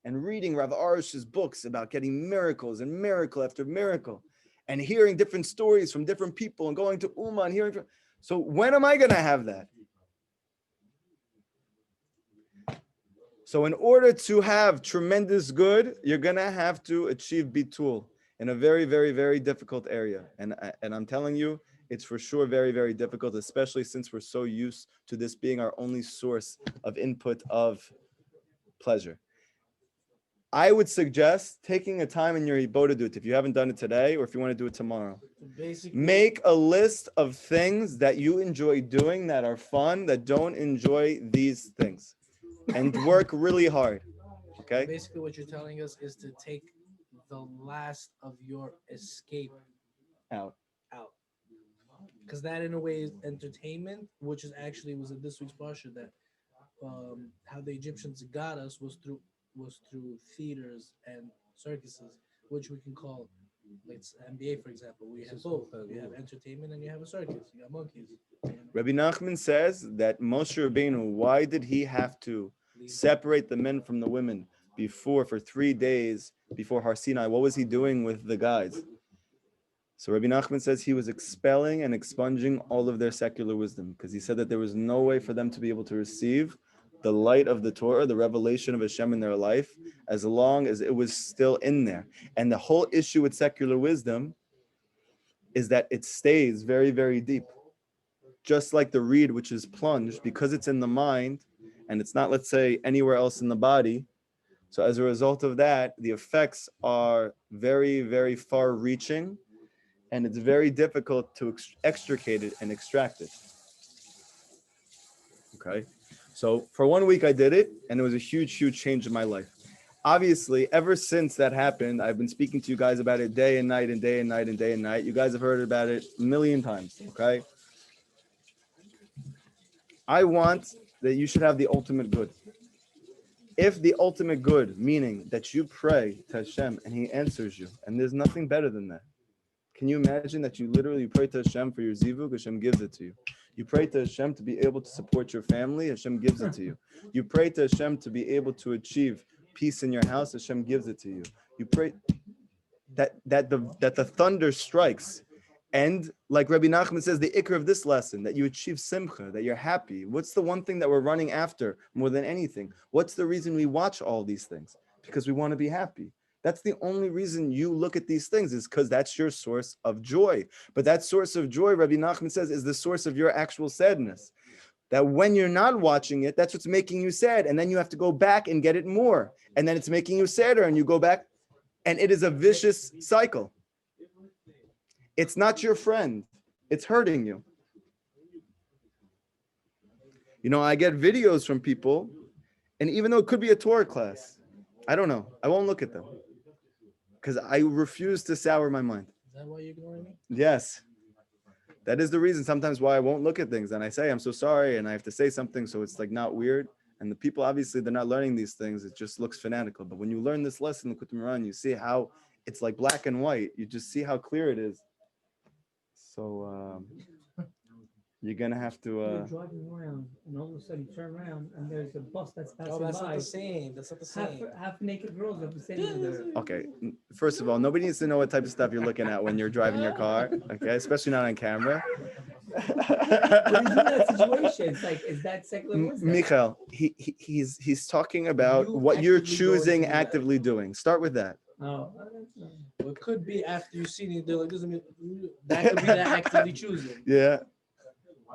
and reading Rav Arush's books about getting miracles and miracle after miracle, and hearing different stories from different people, and going to Ummah and hearing. So when am I going to have that? So in order to have tremendous good, you're going to have to achieve bitul in a very, very, very difficult area. And I'm telling you, it's for sure very, very difficult, especially since we're so used to this being our only source of input of pleasure. I would suggest taking a time in your Hibodadut, if you haven't done it today or if you want to do it tomorrow. Make a list of things that you enjoy doing that are fun, that don't enjoy these things, and work really hard. Okay? Basically, what you're telling us is to take the last of your escape out. Because that, in a way, is entertainment, which is actually was in this week's parsha that how the Egyptians got us was through theaters and circuses, which we can call, like NBA, for example. We have both. You have entertainment and you have a circus. You got monkeys. Rabbi Nachman says that Moshe Rabbeinu, why did he have to separate the men from the women for 3 days before Har Sinai? What was he doing with the guys? So Rabbi Nachman says he was expelling and expunging all of their secular wisdom, because he said that there was no way for them to be able to receive the light of the Torah, the revelation of Hashem in their life, as long as it was still in there. And the whole issue with secular wisdom is that it stays very, very deep. Just like the reed, which is plunged, because it's in the mind, and it's not, let's say, anywhere else in the body. So as a result of that, the effects are very, very far-reaching, and it's very difficult to extricate it and extract it. Okay? So for 1 week I did it, and it was a huge, huge change in my life. Obviously, ever since that happened, I've been speaking to you guys about it day and night and day and night and day and night. You guys have heard about it a million times, okay? I want that you should have the ultimate good. If the ultimate good, meaning that you pray to Hashem and He answers you, and there's nothing better than that. Can you imagine that you literally pray to Hashem for your zivug? Hashem gives it to you. You pray to Hashem to be able to support your family. Hashem gives it to you. You pray to Hashem to be able to achieve peace in your house. Hashem gives it to you. You pray that the thunder strikes. And like Rabbi Nachman says, the ikr of this lesson, that you achieve simcha, that you're happy. What's the one thing that we're running after more than anything? What's the reason we watch all these things? Because we want to be happy. That's the only reason you look at these things, is because that's your source of joy. But that source of joy, Rabbi Nachman says, is the source of your actual sadness. That when you're not watching it, that's what's making you sad. And then you have to go back and get it more. And then it's making you sadder, and you go back. And it is a vicious cycle. It's not your friend. It's hurting you. You know, I get videos from people, and even though it could be a Torah class, I don't know. I won't look at them because I refuse to sour my mind. Is that why you're ignoring me? Yes. That is the reason sometimes why I won't look at things. And I say, I'm so sorry, and I have to say something so it's like not weird. And the people, obviously, they're not learning these things. It just looks fanatical. But when you learn this lesson, you see how it's like black and white. You just see how clear it is. So you're going to have to... You're driving around, and all of a sudden you turn around, and there's a bus that's passing by. That's not the same. That's not the same. Half naked girls are standing there. Okay, first of all, nobody needs to know what type of stuff you're looking at when you're driving your car, okay? Especially not on camera. What is in that situation? It's like, is that secular wisdom? Michael, he's talking about You what you're actively going choosing, to do that. actively doing. Start with that. No. Well, it could be after you've seen it. They're like, doesn't mean that could be that actively choosing. Yeah.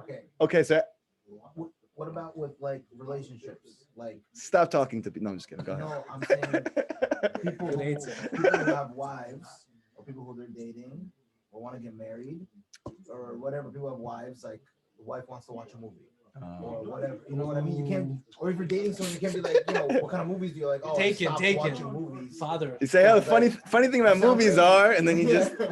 Okay. Okay, so What about with like relationships? Like, stop talking to people. No, I'm just kidding. Go ahead. no, I'm saying people Good who, answer. people who have wives or people who they're dating or want to get married or whatever. People have wives, like the wife wants to watch a movie or whatever. You know what I mean? You can't, or if you're dating someone, you can't be like, what kind of movies do you like? Oh, Taken. watching movies. Father. You say, oh, the funny thing about You sound movies crazy. are, and then you just. You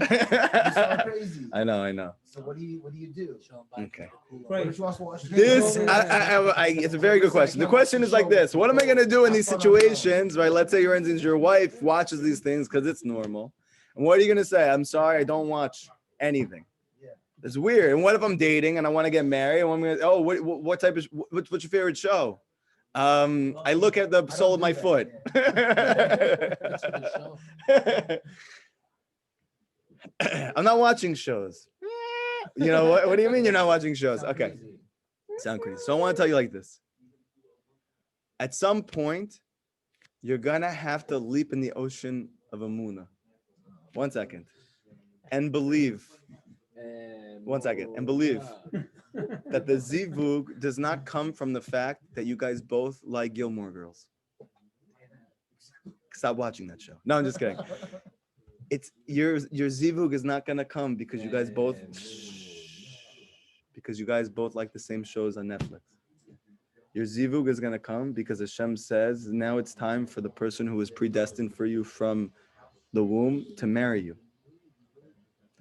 sound crazy. I know. So what do you do? Okay. What if she wants to watch This, it's a very good question. The question is like this: what am I gonna do in these situations, right? Let's say, for instance, your wife watches these things because it's normal, and what are you gonna say? I'm sorry, I don't watch anything. Yeah. It's weird. And what if I'm dating and I want to get married? And I'm gonna, oh, what type of, what's your favorite show? I look at the sole of my foot. I'm not watching shows. You know what do you mean you're not watching shows? Okay. Sound crazy. So I want to tell you like this. At some point, you're gonna have to leap in the ocean of Amuna. 1 second. And believe. 1 second. And believe that the zivug does not come from the fact that you guys both like Gilmore Girls. Stop watching that show. No, I'm just kidding. It's your zivug is not gonna come because you guys both like the same shows on Netflix. Your zivug is gonna come because Hashem says now it's time for the person who is predestined for you from the womb to marry you.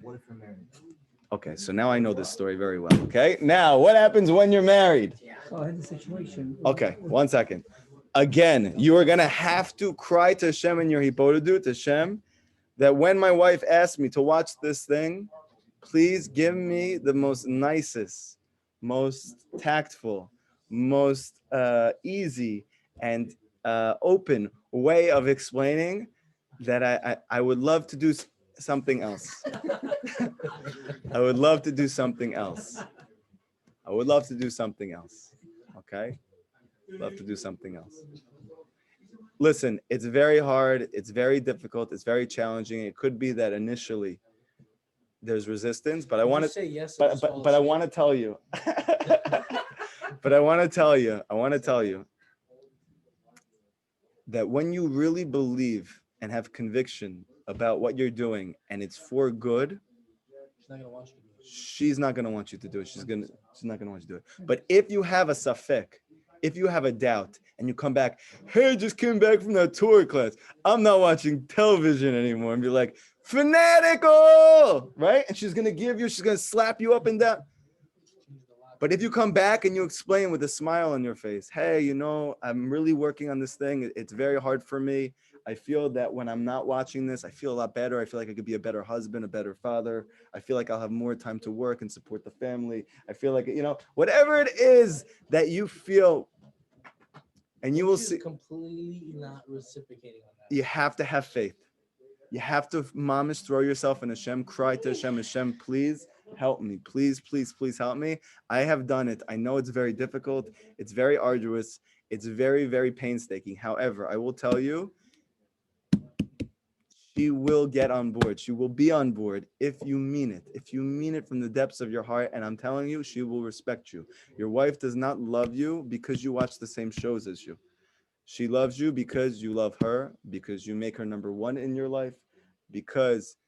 What if you're married? Okay, so now I know this story very well. Okay, now what happens when you're married? So I had the situation. Okay, 1 second. Again, you are gonna have to cry to Hashem in your hipodadu to Hashem that when my wife asked me to watch this thing, please give me the most nicest, most tactful, most easy and open way of explaining that I would love to do something else. I would love to do something else. Okay? Love to do something else. Listen, it's very hard. It's very difficult. It's very challenging. It could be that initially there's resistance, but I want to say yes. but I want to tell you. But I want to tell you that when you really believe and have conviction about what you're doing and it's for good, she's not gonna want you to do it. She's not gonna want you to do it. But if you have a safek, if you have a doubt and you come back, hey, just came back from that Torah class, I'm not watching television anymore, and be like, fanatical, right? And she's gonna slap you up and down. But if you come back and you explain with a smile on your face, hey, I'm really working on this thing. It's very hard for me. I feel that when I'm not watching this, I feel a lot better. I feel like I could be a better husband, a better father. I feel like I'll have more time to work and support the family. I feel like, whatever it is that you feel, and you will see. Completely not reciprocating on that. You have to have faith. You have to, mamish, throw yourself in Hashem, cry to Hashem, Hashem, please help me. Please, please, please help me. I have done it. I know it's very difficult. It's very arduous. It's very, very painstaking. However, I will tell you, she will get on board. She will be on board if you mean it. If you mean it from the depths of your heart, and I'm telling you, she will respect you. Your wife does not love you because you watch the same shows as you. She loves you because you love her, because you make her number one in your life, because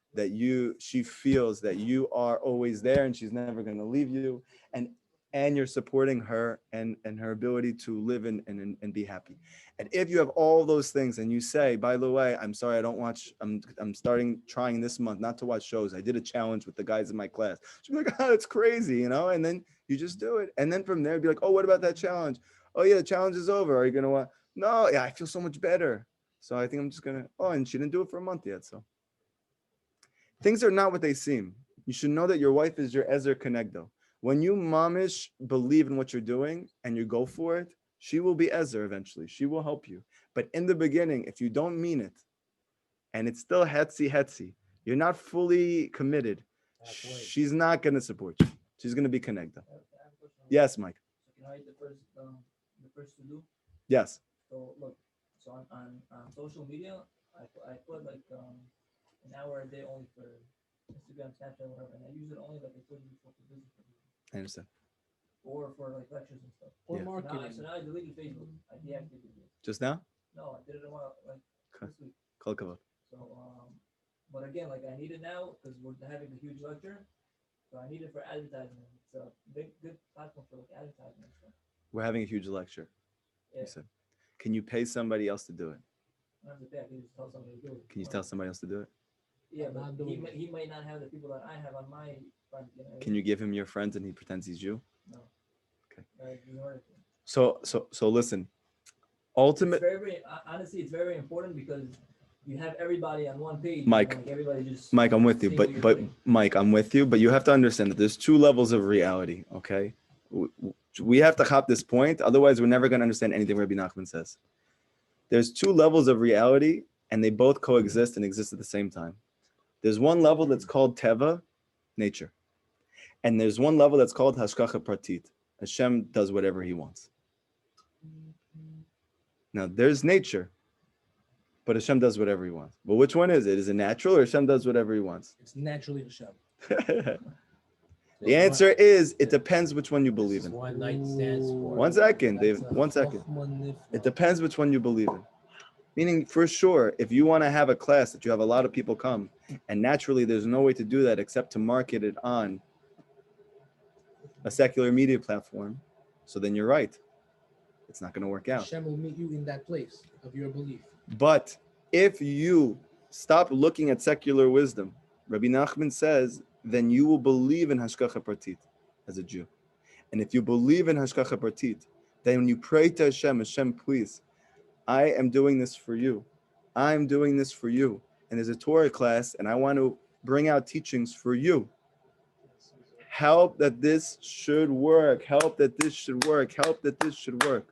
she feels that you are always there and she's never going to leave you, and you're supporting her and her ability to live and be happy. And if you have all those things and you say, by the way, I'm sorry, I don't watch, I'm trying this month not to watch shows. I did a challenge with the guys in my class. She'll be like, oh, that's crazy, and then you just do it. And then from there, be like, oh, what about that challenge? Oh yeah, the challenge is over. Are you going to want? No, yeah, I feel so much better. So I think I'm just going to, and she didn't do it for a month yet. So things are not what they seem. You should know that your wife is your Ezer Kenegdo. When you mamish believe in what you're doing and you go for it, she will be Ezer eventually. She will help you. But in the beginning, if you don't mean it, and it's still hetzi, you're not fully committed, she's not going to support you. She's going to be connected. I have a question. Yes, Mike. So can I write the first to do? Yes. So look, so on social media, I put like an hour a day only for Instagram, Snapchat, whatever, and I use it only like I told you before for business purposes, I understand. or for like lectures and stuff. Or Yeah. marketing. So now I deleted Facebook. I deactivated it. Just now? No, I did it a while like Okay. this week. Kol kavod. So but again, like I need it now because we're having a huge lecture. So I need it for advertisement. It's a good platform for like advertising and stuff. We're having a huge lecture. Yeah. You said. Can you pay somebody else to do it? I don't have to pay. I can just tell somebody to do it. Can you tell somebody else to do it? Yeah, but Not doing it. he might not have the people that I have on my front. You know, Can you give him your friends and he pretends he's you? No. Okay. Ignore it. So listen. It's Ultimate very, honestly, it's very important because you have everybody on one page. Mike. Like everybody just. Mike, I'm with you, seeing what you're but doing. Mike, I'm with you, but you have to understand that there's two levels of reality, okay? We have to hop this point, otherwise we're never going to understand anything Rabbi Nachman says. There's two levels of reality, and they both coexist and exist at the same time. There's one level that's called Teva, nature. And there's one level that's called Hashkacha Pratit. Hashem does whatever he wants. Now, there's nature, but Hashem does whatever he wants. But which one is it? Is it natural or Hashem does whatever he wants? It's naturally Hashem. The answer is, it depends which one you believe in. One night stands for. 1 second, Dave. That's a 1 second. chokhmah nifla. It depends which one you believe in. Meaning, for sure, if you want to have a class that you have a lot of people come, and naturally there's no way to do that except to market it on a secular media platform, so then you're right. It's not going to work out. Hashem will meet you in that place of your belief. But if you stop looking at secular wisdom, Rabbi Nachman says, then you will believe in Hashkacha Pratit as a Jew. And if you believe in Hashkacha Pratit, then when you pray to Hashem, Hashem, please, I am doing this for you. I'm doing this for you. And there's a Torah class, and I want to bring out teachings for you. Help that this should work. Help that this should work. Help that this should work.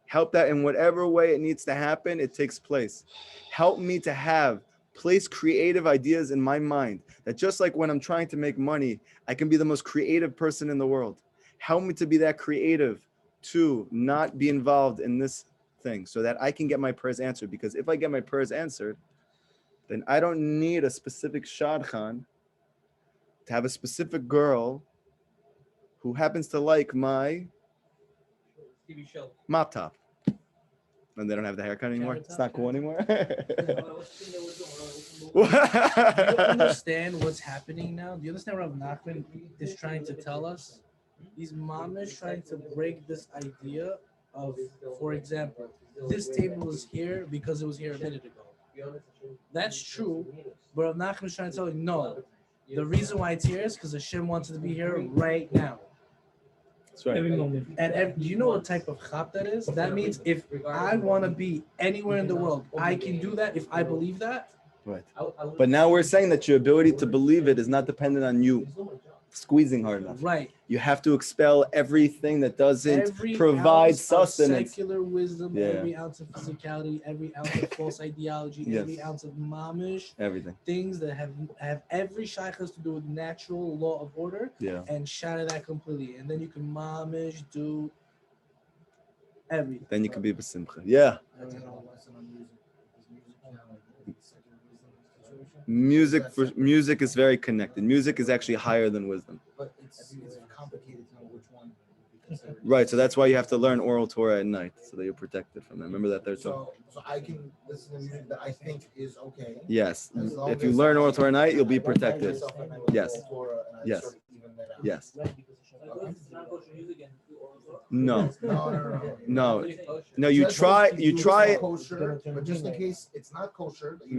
Help that in whatever way it needs to happen, it takes place. Help me to place creative ideas in my mind, that just like when I'm trying to make money, I can be the most creative person in the world. Help me to be that creative, to not be involved in this thing, so that I can get my prayers answered. Because if I get my prayers answered, then I don't need a specific shadchan to have a specific girl who happens to like my TV show. mop top. And they don't have the haircut anymore. It's not cool anymore. Do you understand what's happening now? Do you understand what Nachman is trying to tell us? These mamish trying to break this idea of, for example, this table is here because it was here a minute ago. That's true, but Nachman is trying to tell you, no. The reason why it's here is because Hashem wants it to be here right now. That's right. Every moment. And do you know what type of chap that is? That means if I want to be anywhere in the world, I can do that if I believe that. Right. But now we're saying that your ability to believe it is not dependent on you squeezing hard enough. Right. You have to expel everything that doesn't Every provide ounce of sustenance. secular wisdom, Yeah. every ounce of physicality, every ounce of false ideology, Yes. every ounce of mamish, Everything. things that have every shaykhs to do with natural law of order, Yeah. and shatter that completely. And then you can mamish do everything. Then you can be besimcha. Yeah. I take a lesson on music, because music can like secular wisdom situation. Music is very connected. Music is actually higher than wisdom. But it's complicated to know which one. would be considered. Right. So that's why you have to learn oral Torah at night, so that you're protected from that. Remember that third Torah. So I can listen to music that I think is okay. Yes. As long If you as learn I- oral Torah at night, you'll be I don't find protected. myself at night with Yes. oral Torah, and I Yes. sort of even that out. Yes. It's not kosher music and do oral Torah. No. No. No. You Just try. in case You it's try. kosher, but just in case it's not kosher. but you-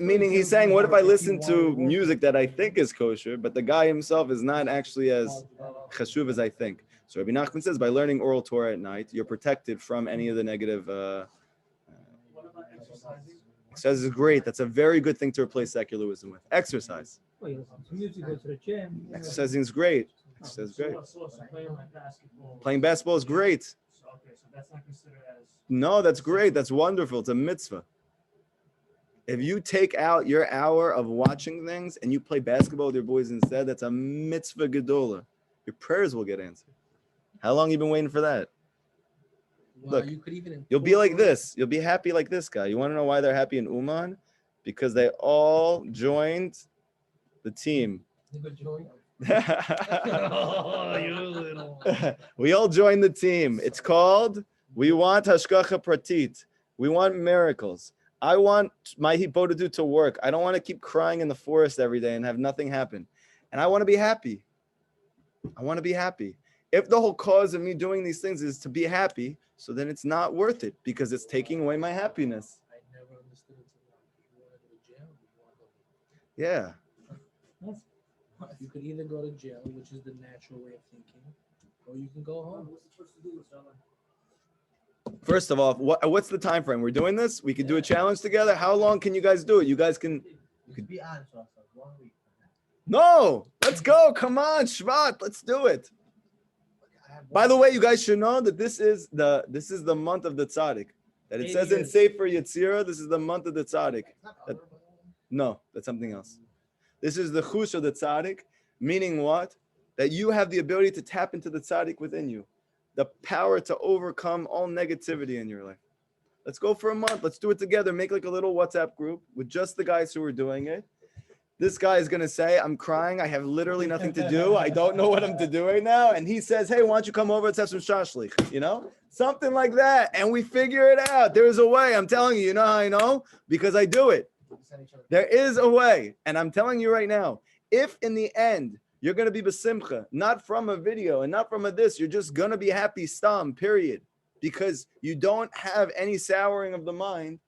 Meaning he's saying, what if I listen to music that I think is kosher, but the guy himself is not actually as chashuv as I think? So Rabbi Nachman says, by learning oral Torah at night, you're protected from any of the negative. Exercise is great. That's a very good thing to replace secular wisdom with. Exercise. Well, you listen to music, go to the gym. Exercising is great. Exercise is great. Playing like basketball. Playing basketball is great. Okay, so that's not considered as. No, that's great. That's wonderful. It's a mitzvah. If you take out your hour of watching things and you play basketball with your boys instead, that's a mitzvah gedola. Your prayers will get answered. How long you been waiting for that? Wow, Look, you could even you'll be like incorporate- this. You'll be happy like this guy. You want to know why they're happy in Uman? Because they all joined the team. Oh, you little. We all joined the team. It's called We Want Hashgacha Pratit. We want miracles. I want my Hibodadu to work. I don't want to keep crying in the forest every day and have nothing happen. And I want to be happy. I want to be happy. If the whole cause of me doing these things is to be happy, so then it's not worth it because it's taking away my happiness. I never understood it. You want to go to jail? You want to Yeah. You could either go to jail, which is the natural way of thinking, or you can go home. What's it supposed to do with someone? First of all, what's the time frame? We're doing this. We can do a challenge together. How long can you guys do it? You guys can. Be honest with ourselves. 1 week. No, let's go. Come on, Shvat. Let's do it. By the way, you guys should know that this is the month of the tzaddik. That it says in Sefer Yetzirah, this is the month of the tzaddik. No, that's something else. This is the chush of the tzaddik, meaning what? That you have the ability to tap into the tzaddik within you, the power to overcome all negativity in your life. Let's go for a month. Let's do it together. Make like a little WhatsApp group with just the guys who are doing it. This guy is going to say, I'm crying. I have literally nothing to do. I don't know what I'm to do right now. And he says, hey, why don't you come over? Let's have some shashlik, something like that. And we figure it out. There's a way. I'm telling you, you know how I know? Because I do it. There is a way. And I'm telling you right now, if in the end, you're going to be besimcha, not from a video and not from a this, you're just going to be happy, stam, period. Because you don't have any souring of the mind.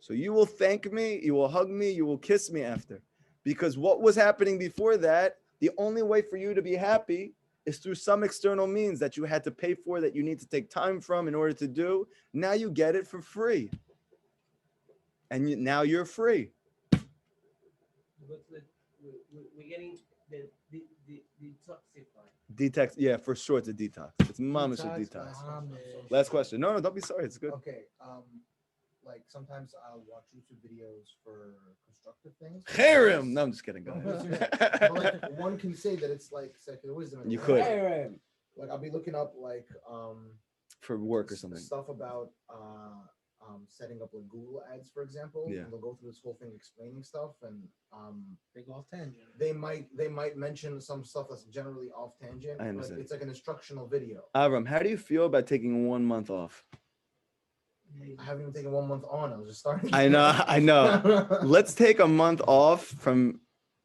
So you will thank me, you will hug me, you will kiss me after. Because what was happening before that, the only way for you to be happy is through some external means that you had to pay for, that you need to take time from in order to do. Now you get it for free. And now you're free. We're getting the detoxify. Detox, yeah, for sure it's a detox. It's mamash a detox. Last question. No, don't be sorry. It's good. Okay. Like sometimes I'll watch YouTube videos for constructive things. Kharim. No, I'm just kidding. Go No, ahead. but like, one can say that it's like secular wisdom. You could. Like I'll be looking up like For work or something. stuff about setting up like Google ads, for example. Yeah. And they'll go through this whole thing explaining stuff, and They go off tangent. they might mention some stuff that's generally off tangent. I but understand. it's like an instructional video. Avram, how do you feel about taking 1 month off? I haven't even taken 1 month on. I was just starting. I know. Let's take a month off from,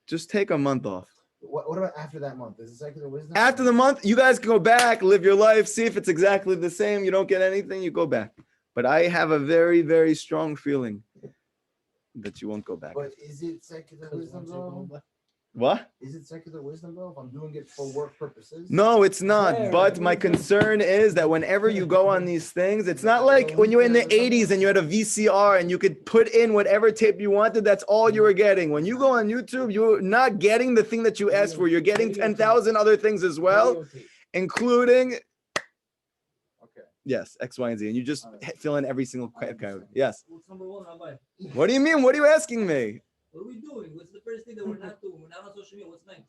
just take a month off. What about after that month? Is it secular wisdom? After the month, you guys can go back, live your life, see if it's exactly the same. You don't get anything, you go back. But I have a very, very strong feeling that you won't go back. But is it secular wisdom though? What? Is it secular wisdom though? If I'm doing it for work purposes? No, it's not. But my concern is that whenever you go on these things, it's not like when you were in the 80s and you had a VCR and you could put in whatever tape you wanted. That's all you were getting. When you go on YouTube, you're not getting the thing that you asked for. You're getting 10,000 other things as well, including, yes, X, Y, and Z. And you just fill in every single category. Yes. What's number one, Rabbi? What do you mean? What are you asking me? What are we doing? What's the first thing that we're not doing? We're not on social media. What's next?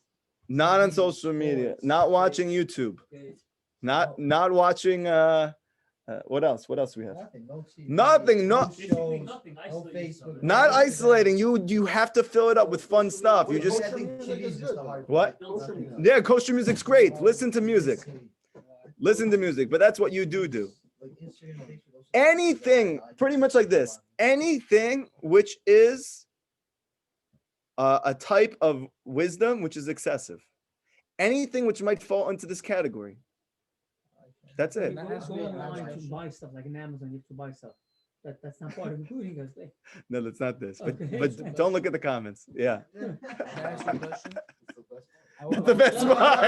Not on social media. Not watching YouTube. Okay. Not watching. What else? What else do we have? Nothing. No TV. Nothing. No. Nothing. No Isolate Facebook. Not isolating. You have to fill it up with fun stuff. You just I think TV is just the hard what? part. Yeah, kosher music's great. Listen to music. Listen to music. But that's what you do. Like Instagram, Facebook, those- Anything, pretty much like this. Anything which is a type of wisdom which is excessive. Anything which might fall into this category. That's it. You go online to buy stuff, like in Amazon, you have to buy stuff. That's not part of including us. No, that's not this. But Okay. but don't look at the comments. Yeah. Can I ask you a question? The best Something part.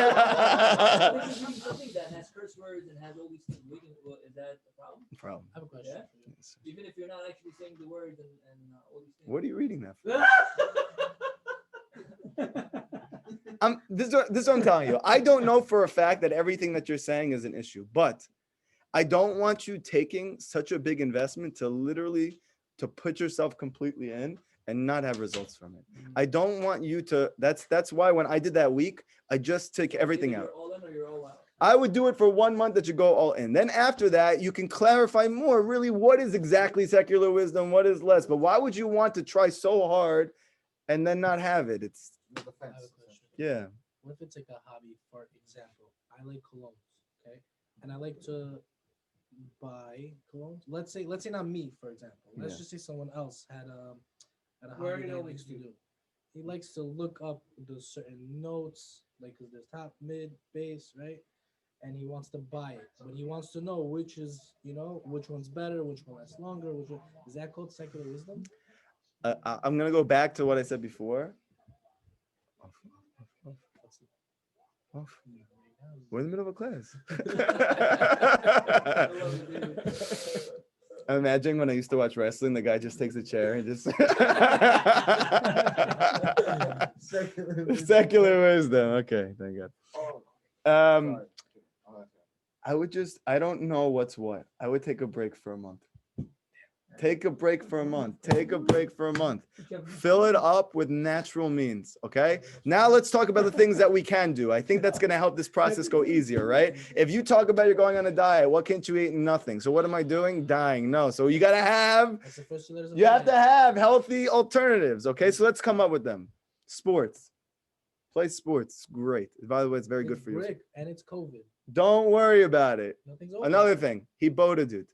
that has curse words and has all these things reading, is that a problem? Problem. I have a question. Yeah? Even if you're not actually saying the words and all these things. What are you reading that for? This is what I'm telling you. I don't know for a fact that everything that you're saying is an issue, but I don't want you taking such a big investment to literally to put yourself completely in and not have results from it. I don't want you to. That's why when I did that week, I just took everything Either out. You're all in or you're all out. I would do it for 1 month that you go all in. Then after that, you can clarify more really what is exactly secular wisdom, what is less. But why would you want to try so hard and then not have it? It's The I have fence. a question. yeah. What if it's like a hobby? For example, I like colognes, okay, and I like to buy colognes. Let's say not me, for example. Let's Yeah. just say someone else had a Where hobby you that he know likes to you- do. He likes to look up the certain notes, like 'cause there's top, mid, bass, right? And he wants to buy it, but he wants to know which is, which one's better, which one lasts longer, which one is that called secular wisdom? I'm gonna go back to what I said before. We're in the middle of a class. I'm imagining when I used to watch wrestling, the guy just takes a chair and just secular wisdom. Okay, thank God. Sorry. I don't know what's what. I would take a break for a month. Take a break for a month. Take a break for a month. Fill it up with natural means. Okay. Now let's talk about the things that we can do. I think that's going to help this process go easier, right? If you talk about you're going on a diet, what can't you eat? Nothing. So what am I doing? Dying. No. So you got to have, That's the first 2 letters of you have to diet. have healthy alternatives. Okay. So let's come up with them. Sports. Play sports. Great. By the way, it's very good It's for you. brick and it's COVID. Don't worry about it. Nothing's open. Another thing, he boded.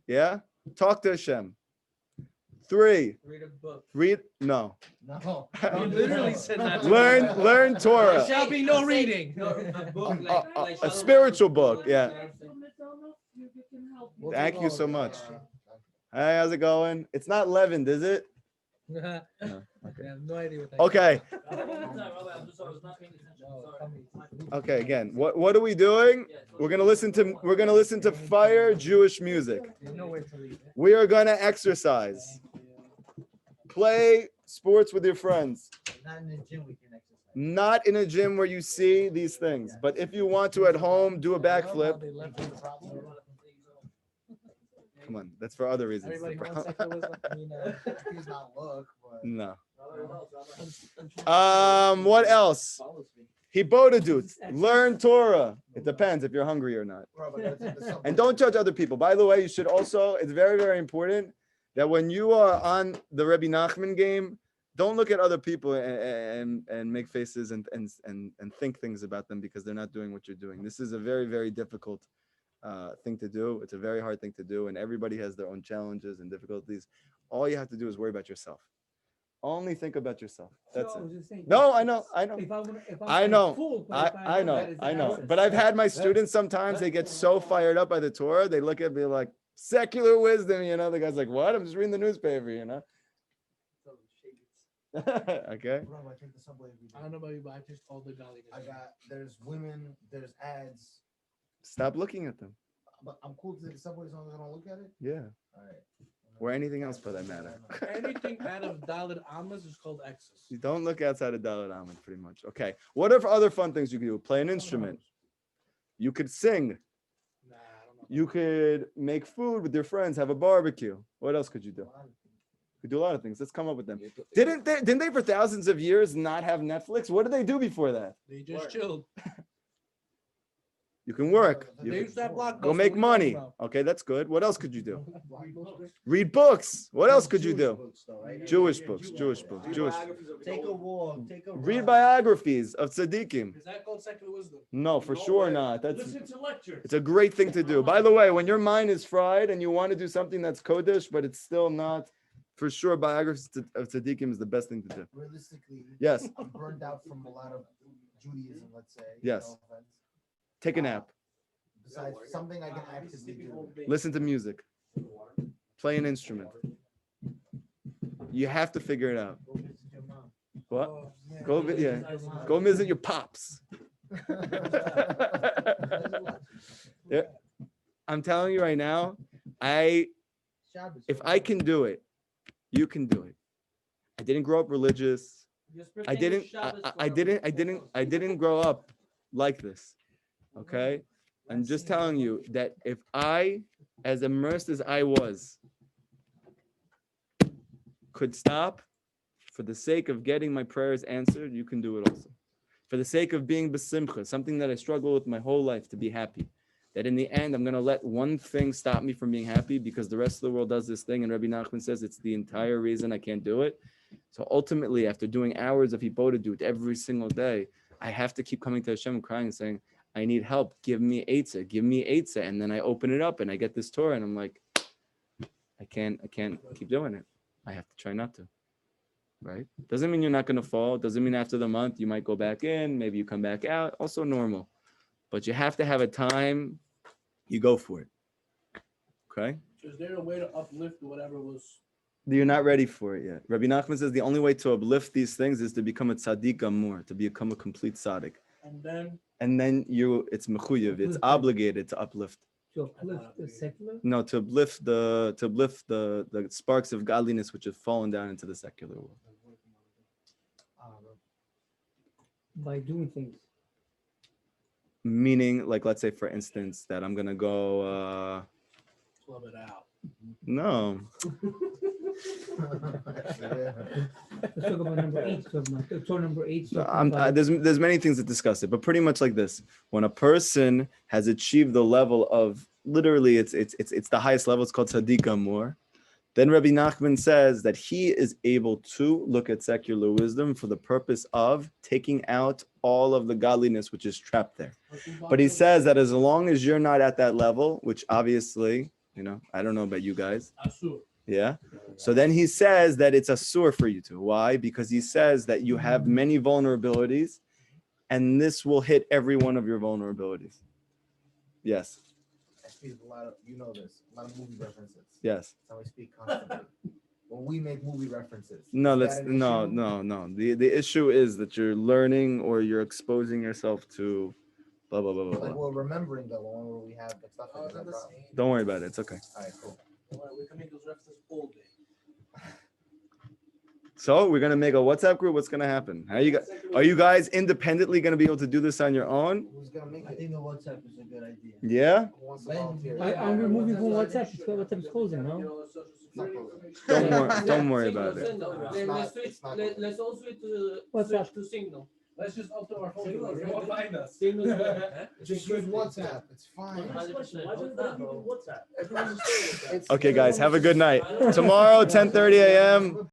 Yeah? Talk to Hashem. 3, Read a book. read, no. No. You literally said not to Learn There Torah. shall be no reading. No, a book A spiritual book, yeah. We'll Thank take you all so of it. much. Hey, how's it going? It's not leavened, is it? I No. Okay. have no idea what that Okay. One more time, Rabbi, I'm so sorry, I was not paying attention. Sorry. Okay, again, what are we doing? We're gonna listen to fire Jewish music. There's nowhere to leave it. We are gonna exercise. Play sports with your friends. Not in the gym we can exercise. Not in a gym where you see these things, but if you want to at home, do a backflip. They left the problem. Come on, that's for other reasons. Everybody wants secular wisdom. I mean, He's not look, but No. Rabbi, What else? Hibodadut. Learn Torah. It depends if you're hungry or not. bro, but that's something. And don't judge other people. By the way, you should also, it's very, very important that when you are on the Rebbe Nachman game, don't look at other people and make faces and think things about them because they're not doing what you're doing. This is a very, very difficult thing to do. It's a very hard thing to do, and everybody has their own challenges and difficulties. All you have to do is worry about yourself. Only think about yourself. That's it. No, I know. I know. I know. But I've had my students sometimes, they get so fired up by the Torah, they look at me like, secular wisdom, the guy's like, what? I'm just reading the newspaper, Okay. Bro, I take the subway every day. I don't know about you, but I just all the golly. There's women, there's ads. Stop looking at them. But I'm cool to take the subway as long as I don't look at it. Yeah. All right. Or anything else for that matter. Anything out of Dalit Amas is called excess. You don't look outside of Dalit Amud, pretty much. Okay. What are other fun things you could do? Play an instrument. You could sing. Nah, I don't know. You could make food with your friends, have a barbecue. What else could you do? You could do a lot of things. Let's come up with them. Didn't they for thousands of years not have Netflix? What did they do before that? They just chilled. You can work. They used to have blockbusters. Go make What are you money. talking Okay, that's good. What else could you do? Read books. What else could you do? Jewish books. Jewish. Take a walk. Take a Read ride. biographies of tzaddikim. Is that called secular wisdom? No, for sure not. Listen to lectures. It's a great thing to do. By the way, when your mind is fried and you want to do something that's kodesh, but it's still not, for sure, biographies of tzaddikim is the best thing to do. Realistically, Yes. I'm burned out from a lot of Judaism, let's say. Yes. No offense. Take a nap. Besides something I can actively do. Listen to music. Play an instrument. You have to figure it out. What? Oh, man. Go visit your pops. Yeah. I'm telling you right now, if I can do it, you can do it. I didn't grow up religious. I didn't grow up like this. Okay? I'm just telling you that if I, as immersed as I was could stop for the sake of getting my prayers answered, you can do it also. For the sake of being besimcha, something that I struggle with my whole life to be happy. That in the end, I'm going to let one thing stop me from being happy because the rest of the world does this thing. And Rabbi Nachman says it's the entire reason I can't do it. So ultimately, after doing hours of hibodedut every single day, I have to keep coming to Hashem and crying and saying, I need help. Give me eitzah. Give me eitzah. And then I open it up and I get this Torah and I'm like, I can't keep doing it. I have to try not to. Right? Doesn't mean you're not going to fall. Doesn't mean after the month you might go back in. Maybe you come back out. Also normal. But you have to have a time you go for it. Okay? So is there a way to uplift whatever was? You're not ready for it yet. Rabbi Nachman says the only way to uplift these things is to become a tzaddik gamur, to become a complete tzaddik. And then It's mechuyev, it's obligated to uplift. To uplift the secular? No, to uplift the sparks of godliness which have fallen down into the secular world. By doing things. Meaning, like, let's say, for instance, that I'm gonna go. Club it out. No. Let's talk about number 8. Torah number 8. There's many things to discuss it, but pretty much like this: when a person has achieved the level of literally, it's the highest level. It's called tzaddik gamur. Then Rabbi Nachman says that he is able to look at secular wisdom for the purpose of taking out all of the godliness which is trapped there. But he says that as long as you're not at that level, which obviously, I don't know about you guys. Yeah. So then he says that it's asur for you to. Why? Because he says that you have many vulnerabilities and this will hit every one of your vulnerabilities. Yes. I speak a lot of, this, a lot of movie references. Yes. That's how we speak constantly. When we make movie references. No, is that's that an no. issue? The issue is that you're learning or you're exposing yourself to blah blah blah blah. Like blah. we're remembering the one where we have the stuff. Like that, bro. Don't worry about it. It's okay. All right, cool. We can make those references all day. So we're gonna make a WhatsApp group. What's gonna happen? Are you guys independently gonna be able to do this on your own? Who's gonna make I it? think the WhatsApp is a good idea. Yeah. Who wants to volunteer? I'm removing from WhatsApp. WhatsApp is closing, no? Don't worry about it. Let's all switch to Signal. Let's just up to our phone. You won't find us. Just use WhatsApp. It's fine. Why don't they use WhatsApp? It's- Okay, guys, have a good night. Tomorrow, 10:30 a.m.